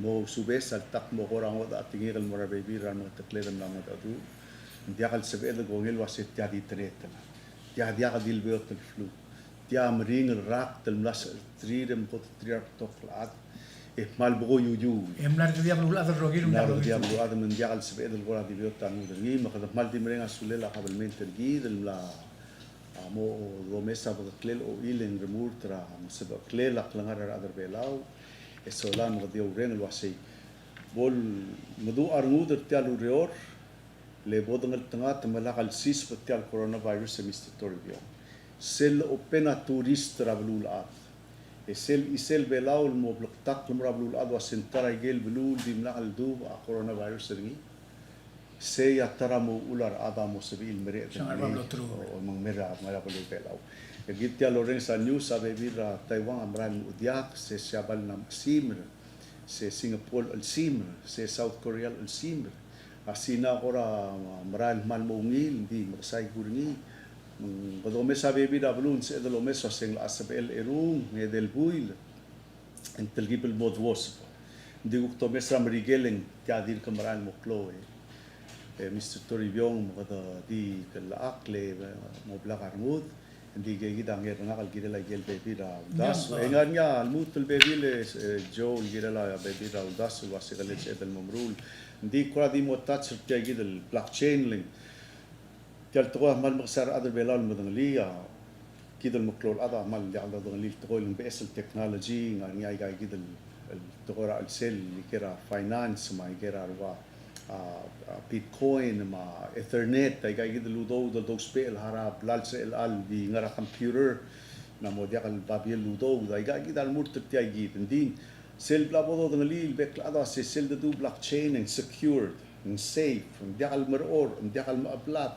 mo subes al tak mo korang wada tingir al morar baby ran takledam lang adu mendia al sebel gongel wasit jadi treta dia kadil beot al flu dia mering al rak del las tridem pot triar toklat mal bugo yuju Emlar dia belum ada rogir naro dia belum ada mendial sebab itu gora di biota nu dengi maka mal di mereka sulela kabel mentergi dalam la mo romesa beklel o ilen remur tra sebab klel la kelangar ada belau esolan mo dia uren wasi bol madu arngu tertial urior le bodong tengah temalakal sis petial coronavirus semester torbio sel opena turist travelul at isel belaul mo bloktak lumrablul adwa sentara gel belul dimlakal du coronavirus ringi se ya tara mo ular ada mo sabil mere o mang mera marabul belau gitya Lorenza news sabe bira Taiwan amran udiak se siabal nam simr se Singapore al simr se South Korea al simr asina kora maral mal mo ngil di magsay gurngi Kalau mesa baby dah belum saya dah mesa seng la asbel erung ngedel buil entel gibel mod was di ukto mesa merigeleng tiadir kemaran moklo Mr. Torbion mo kata di kala akle mo blakar mood di gigi danger ngakal gila la gel baby dah das engarnya almutul baby le Joe gila la baby dah das wasi kale sedel momrul di kura di mo touch tiagi del blockchain link tial toa mal magsar adal belal madangali kidal maklol ada mal yalla dangali toil BSL technology ngani ay gay kidal toa al sel kira finance ma kira arwa bitcoin ma ethernet ay gay kidal ludo do spell harap lal sel al di ngara computer na mo diakal babiel ludo ay gay kidal murt tiay gid din sel blabo dangali bekla ada sel do blockchain and secured and safe and diakal maror and diakal maablat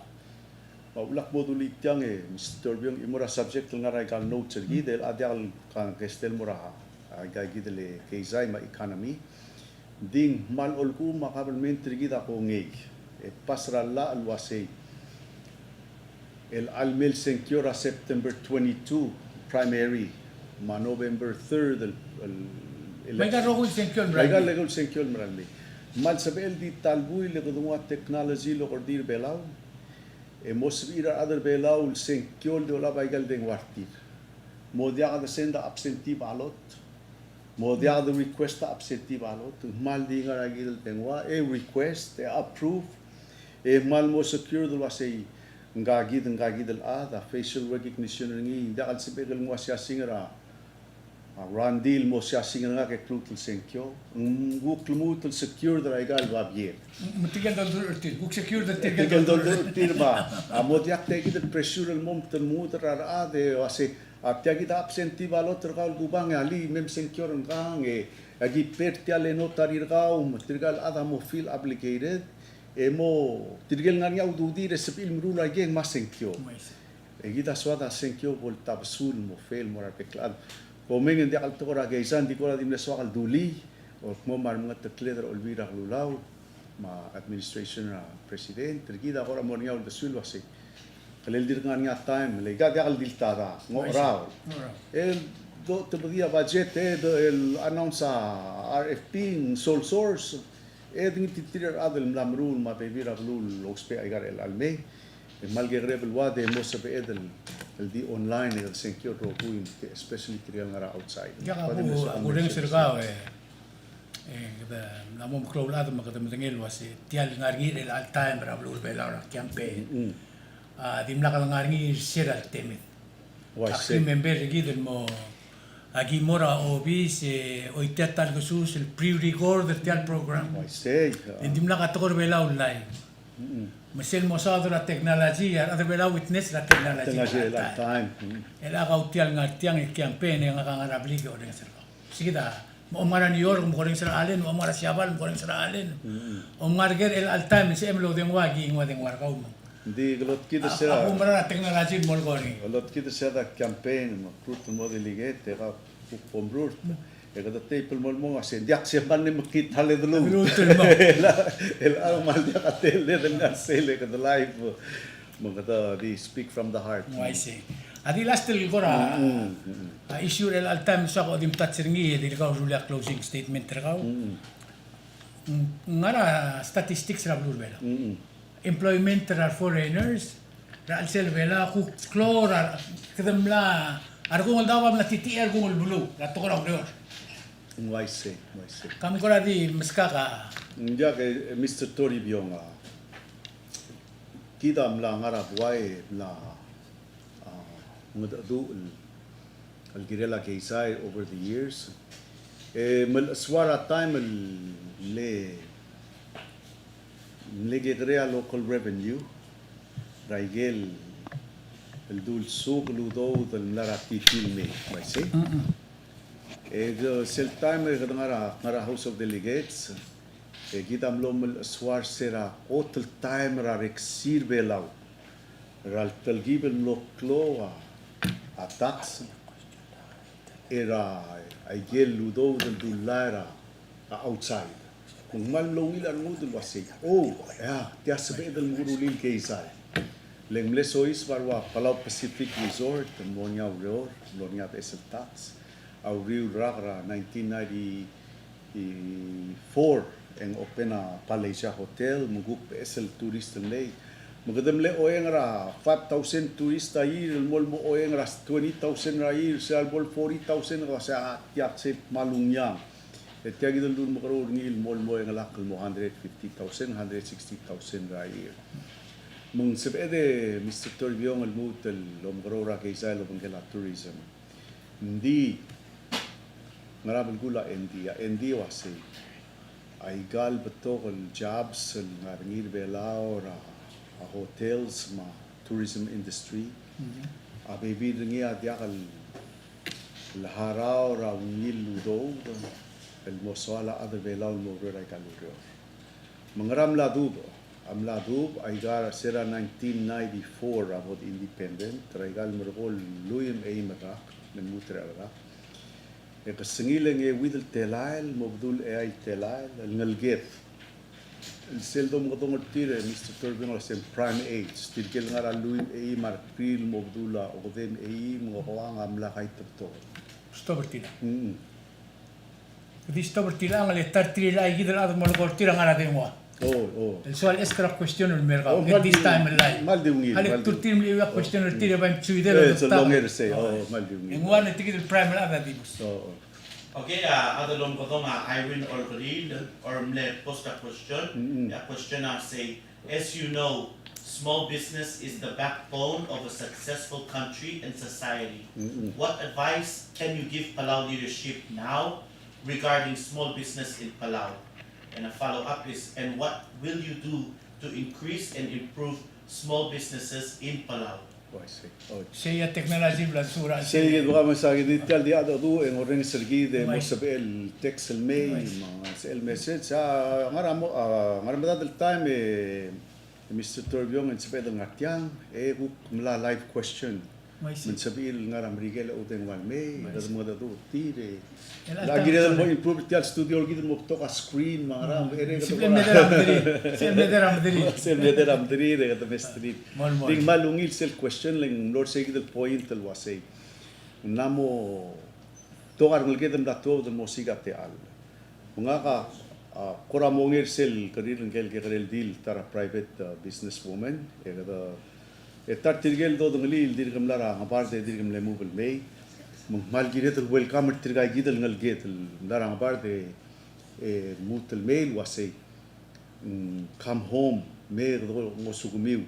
Maulak mo tulit yang Mr. Biong imura subject lang nga kal note sergi del adyal kan kestel mura agay gidele keizay ma economy ding mal olku makabalmentri gida ko ngey pasra la alwasay el almel sencura September 22 primary ma November 3rd May karokul senkyon, Legal Brian. legal sencure marami. Mal sabel di talbui le kedua technology lo kordir belau. Mosbira other belau sencure de la baigal deng wartir. Modia kada senda absentee ballot. Modia kada request absentee ballot. Mal di nga ragil dengwa request approve. Mal mo secure do wasay ngagid del ada facial recognition ngi dakal sibel mo siya singra. Randil mo siya singa nga kay Klutul Senkyo. Klutul secure da igal babier. Matigal dal urtil. Guk secure dal tigal Tigal dal dol tirba. Amodiak te kita pressure el mom tel muter ara de wase atya kita absentee balot terkal gubang ali mem secure ngang agi perti ale notarir kau tirgal ada mo feel obligated mo tirgal nga nya ududi resepil mru lagi mas Senkyo. Kita swada Senkyo bol tabsul mo fail mo rapeklan. Komeng hindi akal to kora gaysan di kora dimle swakal duli o mo mar mga tekleder olvira lulaw ma administration na president tergida kora mo niya ul dasul wasi kalil dir nga time le gadi akal diltada ngo raw el do te podia budget el announce RFP sole source ding titirar adel mlamrul ma bevira lul ospe agar el alme malge rebel wade mo sa edel el di online el secure ro kuin especially trial nga outside Kaya ako rin sirkaw kada namom klolado makadamdangil wasi tial ngargir el all time rablur belar campaign. Dimla kal ngargir siral temit. Akli member gidel mo agi mora obis oitetal gusus el pre-record del tial program. I say Dimla ka tokor bela online. Masel mo sa la teknolohiya, at bela witness la teknolohiya. time. El agaw tial nga tiang campaign nga kangarabli ko rin sirkaw. Sige da, mo umara New York mo rin sira alin, mo umara Siabal mo rin sira alin. Umarger el all time si emlo deng wagi ngwa deng warkaw mo. Hindi galot kita siya. Ako umara na teknolohiya mo ko rin. Galot kita siya da campaign mo prut mo delegate ka pombrut. Kada table mo kasi diak siya man ni makita le dulu. El amal dia katel le dengan sele kada live mo kada di speak from the heart. I see. Adi last til ko ra issue el all time sa ko dim tatsingi di ka usually closing statement ra ko. Ngara statistics ra blur bela. Employment ra foreigners ra alsel bela ku klora kadamla argong dawa na titi argong bulu ra to ko ra Why say? Kami ko ra di maskaka. Nja ke Mr. Tori Biong kita mla ngara buai la mudadu al girela keisai over the years mal swara time le grea local revenue raigel el dul suq ludo del larati filme why say sel time ngara House of Delegates kita mlom swar sera hotel time ra rexir belau ral talgibel loklo a tax era aigel ludo del dulara outside kung malong ilan mo dul wasi tia sabi del murulil keisay leng mlesois barwa Palau Pacific Resort monya rio lonya esel tax au rio rakra 1994 ang open na Palacia Hotel muguk PSL tourist lay magadam le oyeng ra 5,000 tourist a year mol mo oyeng ra 20,000 a year sa bol 40,000 ra sa tiak se malungyang et tiag idul dun makaro ngil mol mo oyeng lakal mo 150,000 160,000 a year mung sebede Mr. Torbiong al mutel lom karora kaysa lo bangkela tourism hindi marabal gula India wasi ay gal betul jobs ngir belao ra hotels ma tourism industry abebi dengia dia kal laharao ra ngil ludo el mosala ada belao mo ra kaluro mangram la dubo Amladub, Aigar Sera 1994 about independent, Raigal Mergol, Luim Eimerak, Nemutre Arak. Ekasingileng Widel Telail, Mobdul Ai Telail, Ngalget. El seldom katong tire, Mr. Turbin was in prime age. Tilkel nga Luim Ei Markril, Mobdula, Odem Ei, Mwawang Amla Kaitapto. Sto bertila. Di sto bertila ang letar tila ay gidal at molgol tira nga natin mo. السؤال اسكر كويستيون الميرغا at this time اللاي هل ترتيم لي ويا كويستيون التيري بايم تشويدر وانا تيجي البرايم هذا دي بس Okay, other long kodonga Irene or read or mle post a question. A question I say, as you know, small business is the backbone of a successful country and society. What advice can you give Palau leadership now regarding small business in Palau? And a follow-up is, and what will you do to increase and improve small businesses in Palau? شيء التكنولوجيا بلا صورة شيء بقى مساعد يتكلم دي هذا ضوء إن ورين سرقيد مسبق التكس المي ما المسج عرام بدأت التايم مستر توربيون من سبق النعتيان هو ملا لايف كويستشن من سبق النعم رجال أودن والمي لازم هذا ضوء تير لا غير هذا مو improve تيال استوديو كده مكتوب سكرين ما عرام سيل مدري هذا مستري دين ما لونيل سيل كويستشن لين لور سيجد البوينت الواسي نامو توغار نلقيت مداتو ده موسيقى تيال مغاقا كورا مونير سيل كرير نقل كريل ديل ترى private business woman هذا tar tirgel do dengli dirgam lara ngabar de dirgam lemu bel mei mal giret el welcome tirga gidel ngal get lara ngabar de mutel mail wasay come home me do mosugumiu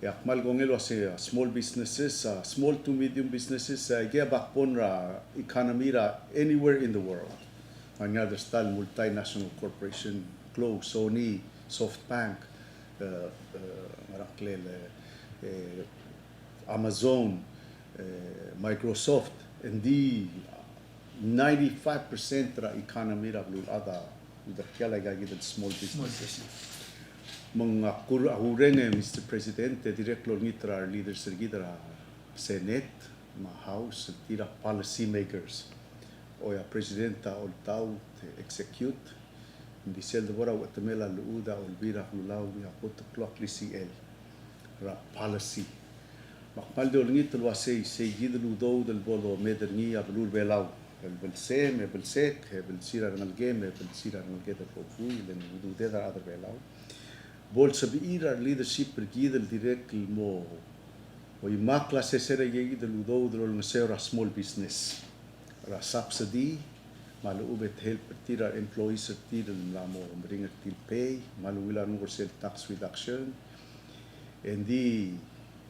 yak mal gongel wasay small businesses small to medium businesses ge backbone ra economy ra anywhere in the world another style multinational corporation Globe, Sony, SoftBank Amazon, Microsoft, and the 95% ra economy ra blue ada udah kaya lagi the small businesses. Mga kurang Mr. President, direct lo ngitra leaders sergidra Senate, ma House, tira policy makers. O ya Presidenta ol tau execute. Hindi sel de bora watamela luuda ol bira lulau ya pot clock CL. Ra policy makmal do ngit lo say gid lu do del bolo mederni ablur belau el belsem el belsek el sira ngal game el sira ngal geta ko fui len du de da other belau bol sabira leadership per gid el direct mo o ima classe sera gid lu do del ngasera small business ra subsidy malu ubet help tira employees tira la mo bring til pay malu wila no tax reduction Endi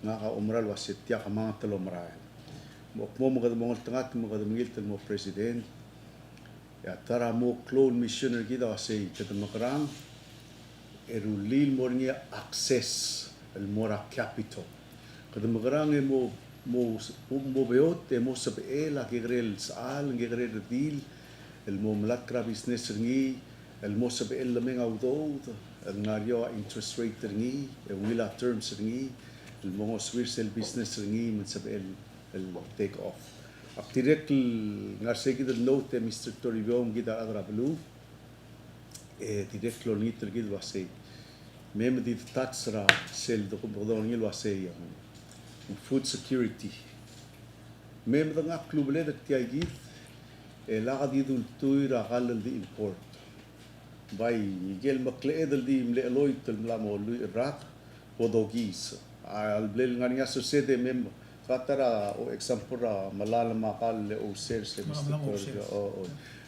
nga umral wasit tiya ka mga talomrayan. Mo mga mongol tangat mga mongil mo president. Ya tara mo clone missioner kita wasay katamakrang erulil mo niya access el mora capital. Katamakrang mo beot mo sabe la kigrel saal kigrel deal el mo malakra business ngi el mo sabe el lameng auto ang naryo interest rate ringi, wila terms ringi, el mga swirsel business ringi, mansabi el take off. Ak direct ngarse kita note Mr. Toribong kita adra blue, direct lo nito kita wasay. Mem di touch ra sel do kumpudo ngil wasay food security. Mem da nga klubele da tiagit, la kadidul tuira kalal di import. By Miguel MacLeod di mleloy tel mlamo lui Iraq Portuguese al blel ngani aso sede mem katara o example ra malala makal le o ser se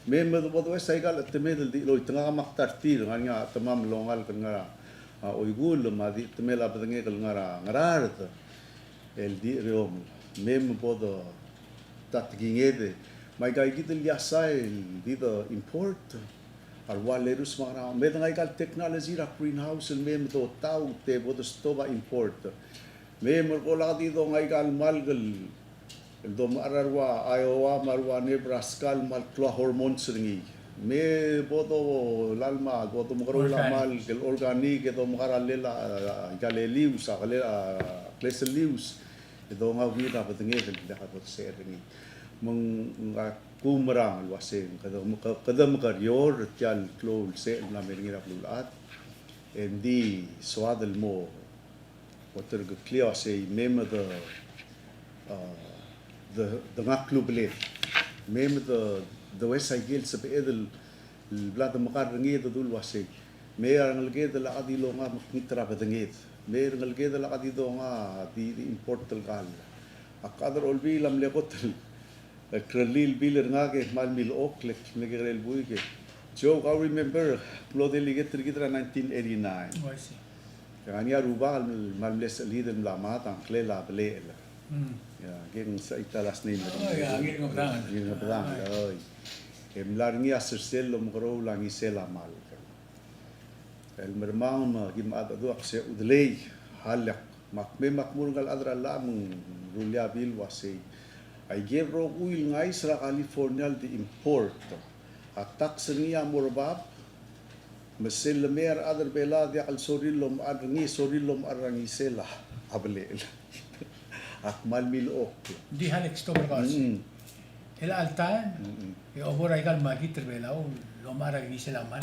mem do bodo saigal temel di loy tanga maktartir ngani tamam longal kan ngara o igul ma di temela badenge kal ngara ngarart el di reom mem bodo tat gingede mai gai gitel yasai di the import Alwalerus mga may nga ikal technology ra greenhouse and may do tao te bodo stova import. May morkola dito nga ikal malgal do mararwa Iowa marwa Nebraska mal klo hormones ringi Me boto lalma boto makarola Organic. mal kel organic ito makaralela galelius kleselius ito nga wira patingi kel dapat sa ringi mga kumarang alwasin kada makaryor tial klol se na mengira plulat endi swadel mo water clear say mem the club le mem the west side gil sa pedal البلاد مقار رنجيد دول واسي مير نلقيد لا قد يلونغا مكنترا بدنجيد مير نلقيد لا قد يدونغا دي امبورت القال اقدر اول بي لم لقط الكرليل بيلر ناجي مال ميل اوكلك نغير البويكي جو I remember بلود اللي جت رجيترا 1989 واسي يعني يا روبا مال ملس ليد الملامات عن خلال بلي يا جين سايتا سنين يا جين غبران جين غبران ملارني أسرسل مغرو لاني سلا مال المرمان جم أدو أقسى ودلي هالك مكمل مكمل قال أدرى لا من روليا بيل واسي أيجي روكويل نايس را كاليفورنيا دي إمبورت أتاكسني أمورباب مسل مير أدر بلا دي على سوريلوم أدرني سوريلوم أدرني سلا أبليل أكمل ميل أوك دي هالك ستوبر باسي الالتان يعبر ايقال ما جيت بيلاو لو ما رجع يسلمان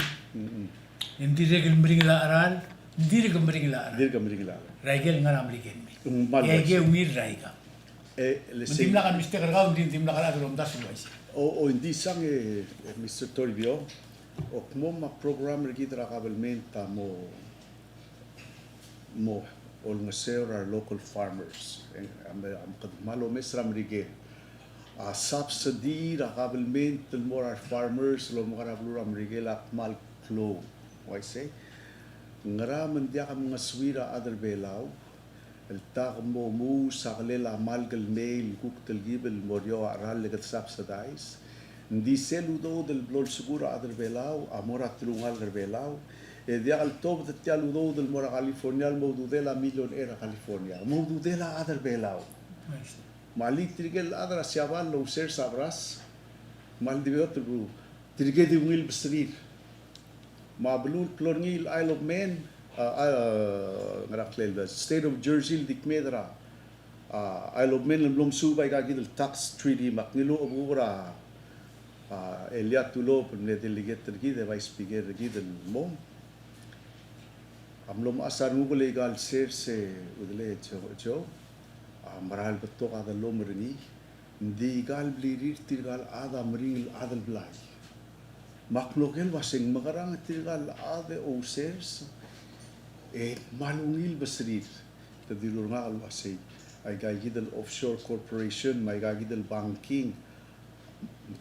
ندير رجل مريق لا ارال ندير رجل مريق لا ارال دير كمريك لا رجل نغر امريكان مال يجي ومير رايقا لسي نديم لك مستقر غاو نديم لك هذا لو مداس الويس o hindi sang Mr. Toribio o mo ma program regitra kabalmenta mo ol nga our local farmers am kadmalo mesram rigel a subsidy ra kabalmenta mo our farmers lo mo karablo ram rigel akmal flow why say ngara man dia kam nga swira other belaw el tag mo sa kalela malgal mail kuktel gibel morio aral legat subsidize hindi seludo del blol segura other belaw amora trungal belaw e dia al top de tialudo del mora California modu de la million era California modu de la other belaw mali trigel other siaban lo ser sabras mal di otro trigel di wil bestrir ma blul plornil Isle of Man ngaraklel the state of Jersey dikmedra Isle of Man lom subay ka gidel tax treaty maknilo obura Elia tulo pemle delegate gide vice speaker gidel mom amlom asar ngul legal ser se udle jo maral betok ada lom rini ndi gal blirir tirgal ada mring adal blai maklokel wasing magarang tirgal ada o sers malungil basrir tadilur nga alwasi ay gagidal offshore corporation may gagidal banking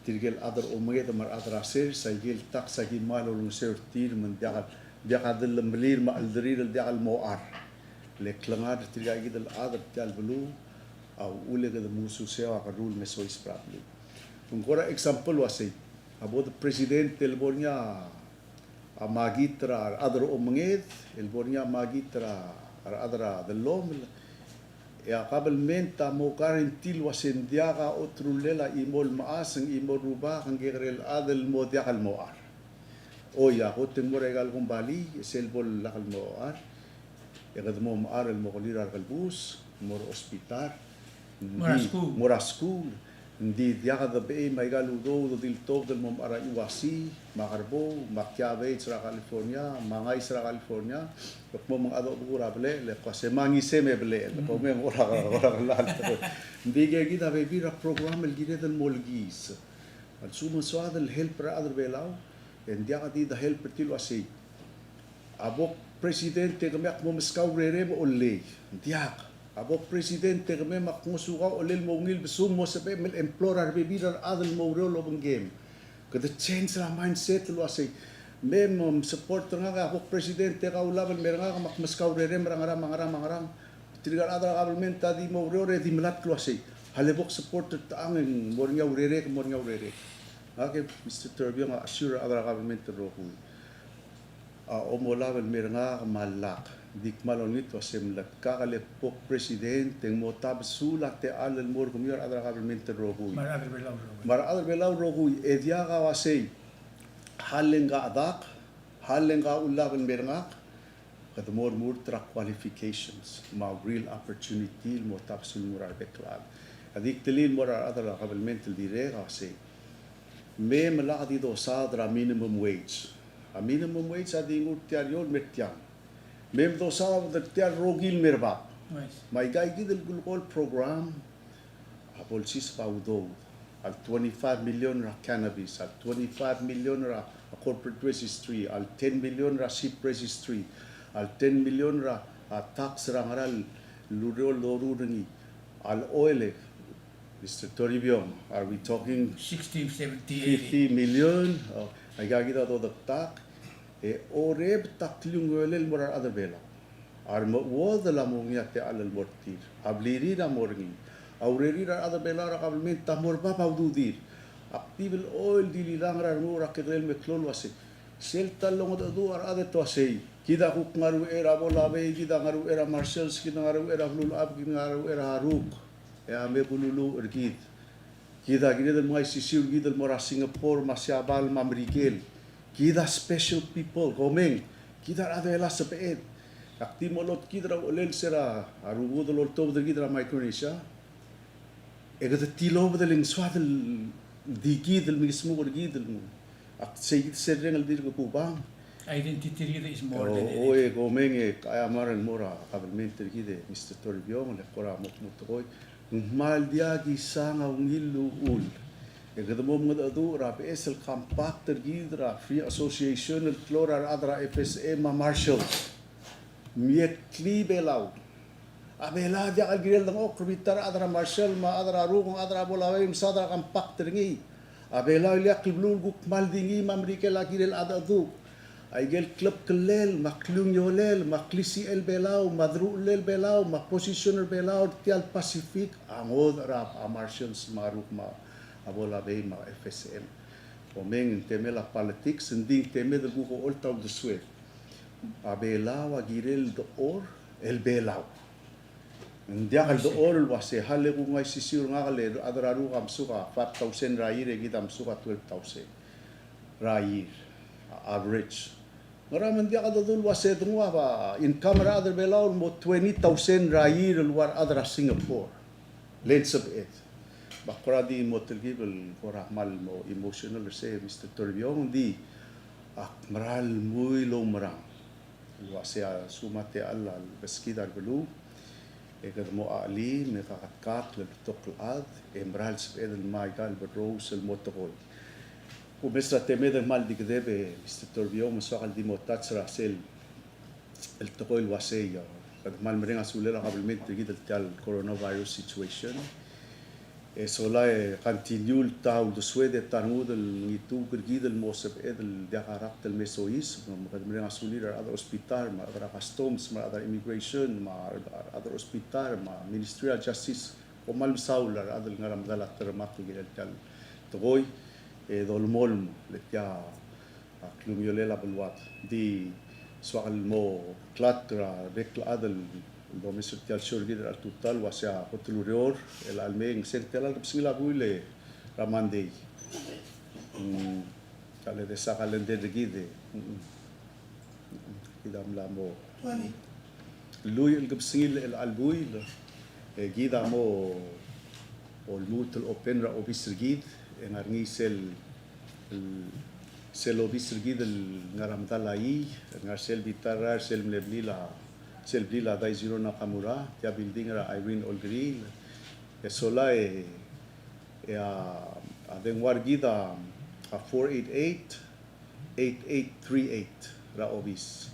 tirgal other umagay mar other sers ay gil tax sa gimalo lung ser tir man diakadal lamlir ma aldrir diakal moar leklangar tirgal gidal other tal blu au ule kada musu sewa ka rule me sois problem kung kora example wasi abo the president elbornya magitra other umangit elbornya magitra adra the lom ya kabalmenta mo karentil wasin dia ka otrulela imol maas ang imol ruba kang gerel adel mo dia kal moar o ya ko temo regal kung bali selbol lakal moar ya kad mo moar el mo kolira kal bus mor hospital mora school hindi dia ka be may galudo do dil top del mom ara iwasi makarbo makyave sa California mga isra California mo mga ado bura bele le kasi mangi seme bele ko me ora lal hindi gida be bira program el gida del molgis al sumo suad el help ra other belaw and dia ka di the help til wasi abok presidente kami mo miskaw rere mo ulle dia abo presidente kami makmusuka olil mo ngil besum mo sa mel employer bibidar adal mo rolo bang game kada change la mindset lo asay mem support nga ako presidente ka ulaban mer nga makmuskaw rere marang tirigar adal government di mo rolo di melat lo asay halebok support ta ang mo nga rere okay Mr. Turbio nga assure adal government ro ko omolaban mer nga malak dik malonit wasem lakakalepok presidente mo tabsula te alal mor kumyor adra government roguy mar adra belaw roguy edia ka wasay halen ga adak, halen ga ulab ang merangak, kada more tra qualifications, ma real opportunity mo tapos murar beklad. Adik tilin murar adala kabalmental dire kasi may malaka dito sa dra minimum wage. A minimum wage sa dingut tiar yon metyan. Mem do sa tiar rogil merba. Nice. My guy did the global program. Abolsis paudo. Al 25 million ra cannabis, al 25 million ra corporate registry, al 10 million ra ship registry, al 10 million ra tax rangaral lurol lorungi, al oil. Mr. Toribio, are we talking 60, 70, 80. 50 million? Ay gagita to tak. Oreb taklong welel morar other bela. Ar mo wada la mo ngiya te alal mortir. Abliri na morngi. Aureri ra other bela ra kabelment tamor pa paududir. Active oil dili lang ra mo ra kedel me klol wase. Sel talong do ar other to say. Kita kuk ngaru era bola be kita ngaru era marshals kita ngaru era lul ab kita ngaru era haruk. Me bululu ergid. Kita gini dan mga sisiw gidal mora Singapore, Masyabal, Mamrigel. Kita special people, gomeng. Kita ada elas sepeet. Akti molot kita ra olel sera, arugo dolor tob der kita ra Micronesia. Ega de tilo bedeling swadel digidel mismo gidel mo. Ak sayid sereng al dir ko kubang. Identity is more than Oye, gomeng kaya maran mora kabelmente gide Mr. Toribio le kora mukmutoy. Mal dia gisanga ungilu ul. Kadamo mga adu ra PSL compact gidra free association el clora adra FSA ma marshals. Miet klibelaw. Abela dia algirel dang okritar adra marshal ma adra rugong adra bolaway sadra compact ngi. Abela liak kliblu guk mal dingi mamrike la girel adadu. Aigel club kelel, maklung yolel, maklisi el belao, madru el belao, makposition el belao, tial Pacific, angod rap, a marshals maruk ma, abola bay ma FSM. Omeng teme la politics, hindi teme del buko all town de suet. A belao agirel do or, el belao. Hindi akal do or wase, hale kung ngay sisir nga kale, adraru kam suka, 5,000 rair, gitam suka 12,000 rair, average. Ngaraman dia kada dul wase tungwa ba in camera other belaw mo 20,000 rair luar adra Singapore. Let's of it. Bakura di mo tergibel kora mal mo emotional say Mr. Toribio di maral muy lo marang. Wase sumate Allah beskidar belu. Ekad mo ali me kakatkat le toklad emral spedel maigal bedros el motokol. Umestra teme del mal di debe Mr. Toribio masakal di motat sa sel el toko el waseya kad mal merenga sulela kabelmente gid el coronavirus situation sola continue el tau de suede tanud el itu gid el mosep el dia karakter mesois kad merenga sulela ada hospital ma ada customs ma ada immigration ma ada hospital ma ministerial justice o mal saular ada ngaram dalat termak gid el tal toy dolmol letya klumyolela bulwat di swal mo klatra bekla adal do Mr. Tial Shurgid al total wasya hotulurior el almeng sentelal psila buile ramande kale de sa kalende de gide idam la mo luy el gabsingil el albuil gida mo olmut el open ra officer gid ngarngi sel officer gid ngaram talai ngar sel bitara sel mleblila dai zero na kamura ya building ra Irene Olgril sola adeng war gida 488-8838 ra office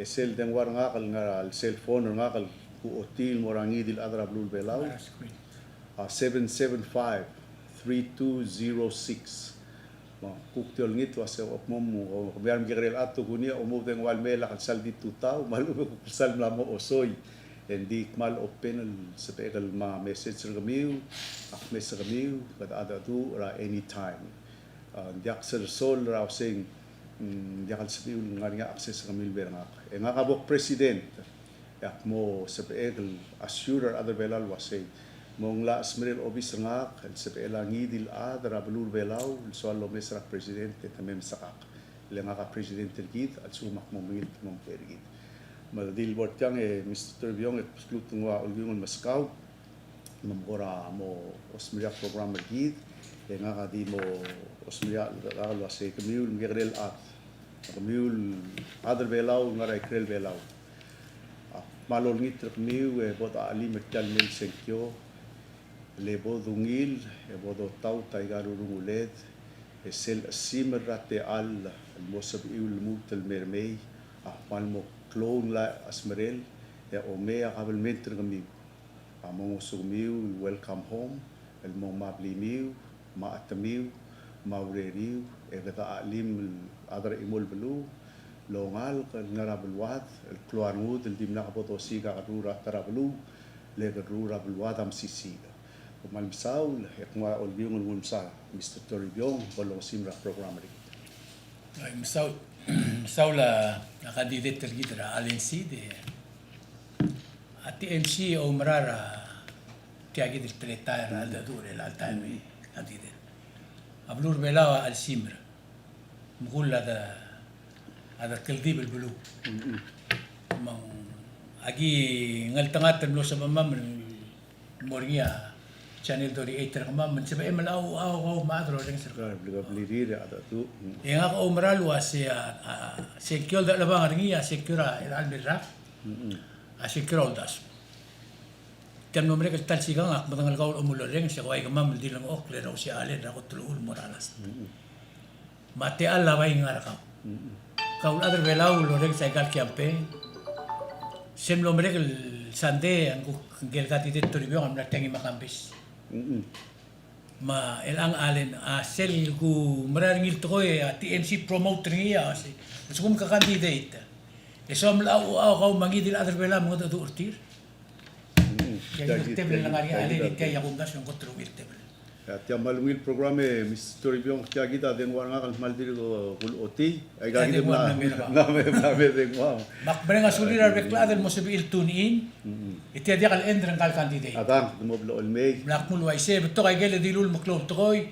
sel deng war ngakal ngar cell phone ngakal ku otil morangi dil adra blue belaw 775-3206. Kuktiol ngit wase opmom mo biar migrel ato kunia umov deng walmela kan saldi tutaw malu ko sal mo osoy endi mal open sa pegal ma message ramiu ak message ramiu kada ada tu ra anytime diak sir sol ra sing diak sabiul nga access ramiu beranga nga kabok president yak mo sa pegal assure other belal wase mong la smeril office nga sa pelang ngidil adra blur belaw so lo mesra presidente tamem sakak lenga ka presidente gid at sumak mo mil mong pergid madil bot yang Mr. Biong exclude wa ulgungon Moscow mamora mo osmria program gid lenga ka di mo osmria la se kamiul migrel at kamiul adel belaw ngara ikrel belaw malol ngit kamiu bot ali metal mil senkyo lebo dungil bodo tau taigaru rungulet esel simerate al mosab iul mutel mermei palmo clone la asmerel omea kabel mentre kamiu among sumiu welcome home el mo mabli miu ma atamiu maureriu gata alim adar imol belu longal ngarabul wat el kluanud el dimna kapoto siga kadura tarablu le kadura bulwat am sisi mal misaul ekma olbiung ngumsa Mr. Toribiong bolong simra programming ay misaw la kandidat tergid ra alensi de ati MC o marara tiagid il pretare al dadure l'altime kandidat ablur belawa al simra مقول هذا الكلديب البلو ما أجي نلتقط الملوسة من موريا channel dori eiter kama men sebe emel au ma adro ring sir beliau beli ada tu yang aku umral wasi secure da labang ringi secure el almirra secure das tem nombre que tal sigang ak matangal kaul umulo ring sa kay kama dilang ok le raw si ale ra ko tulul moralas mate alla bay ngar ka kaul adro belau lo ring sa gal kiampe sem nombre que sande ang gel gati de toribio am na tengi makambis ma elang alen sel ku marangil toy TMC promoter niya si sum ka candidate esom au kau mangidil adar bela mo do urtir kaya tebel lang ari alen kaya kundas yung kontrol tebel ya tiamal wil programe Mr. Biong kya kita den waranga kan mal dir ko oti ay gagit na me den wa mak brenga sulir bekla adel mo sabi il tune in iti dia kal endran kal candidate adam mo blo olmei blak mul wa ise beto kay gele dilul maklom toy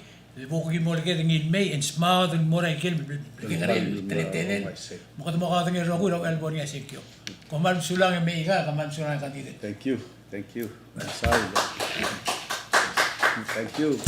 buko gi mo lege ngin may and smart and more gel bigarel tretelen mo kadmo ka ngin ro ko elbo niya sikyo komal sulang may ka kaman sulang candidate thank you sorry thank you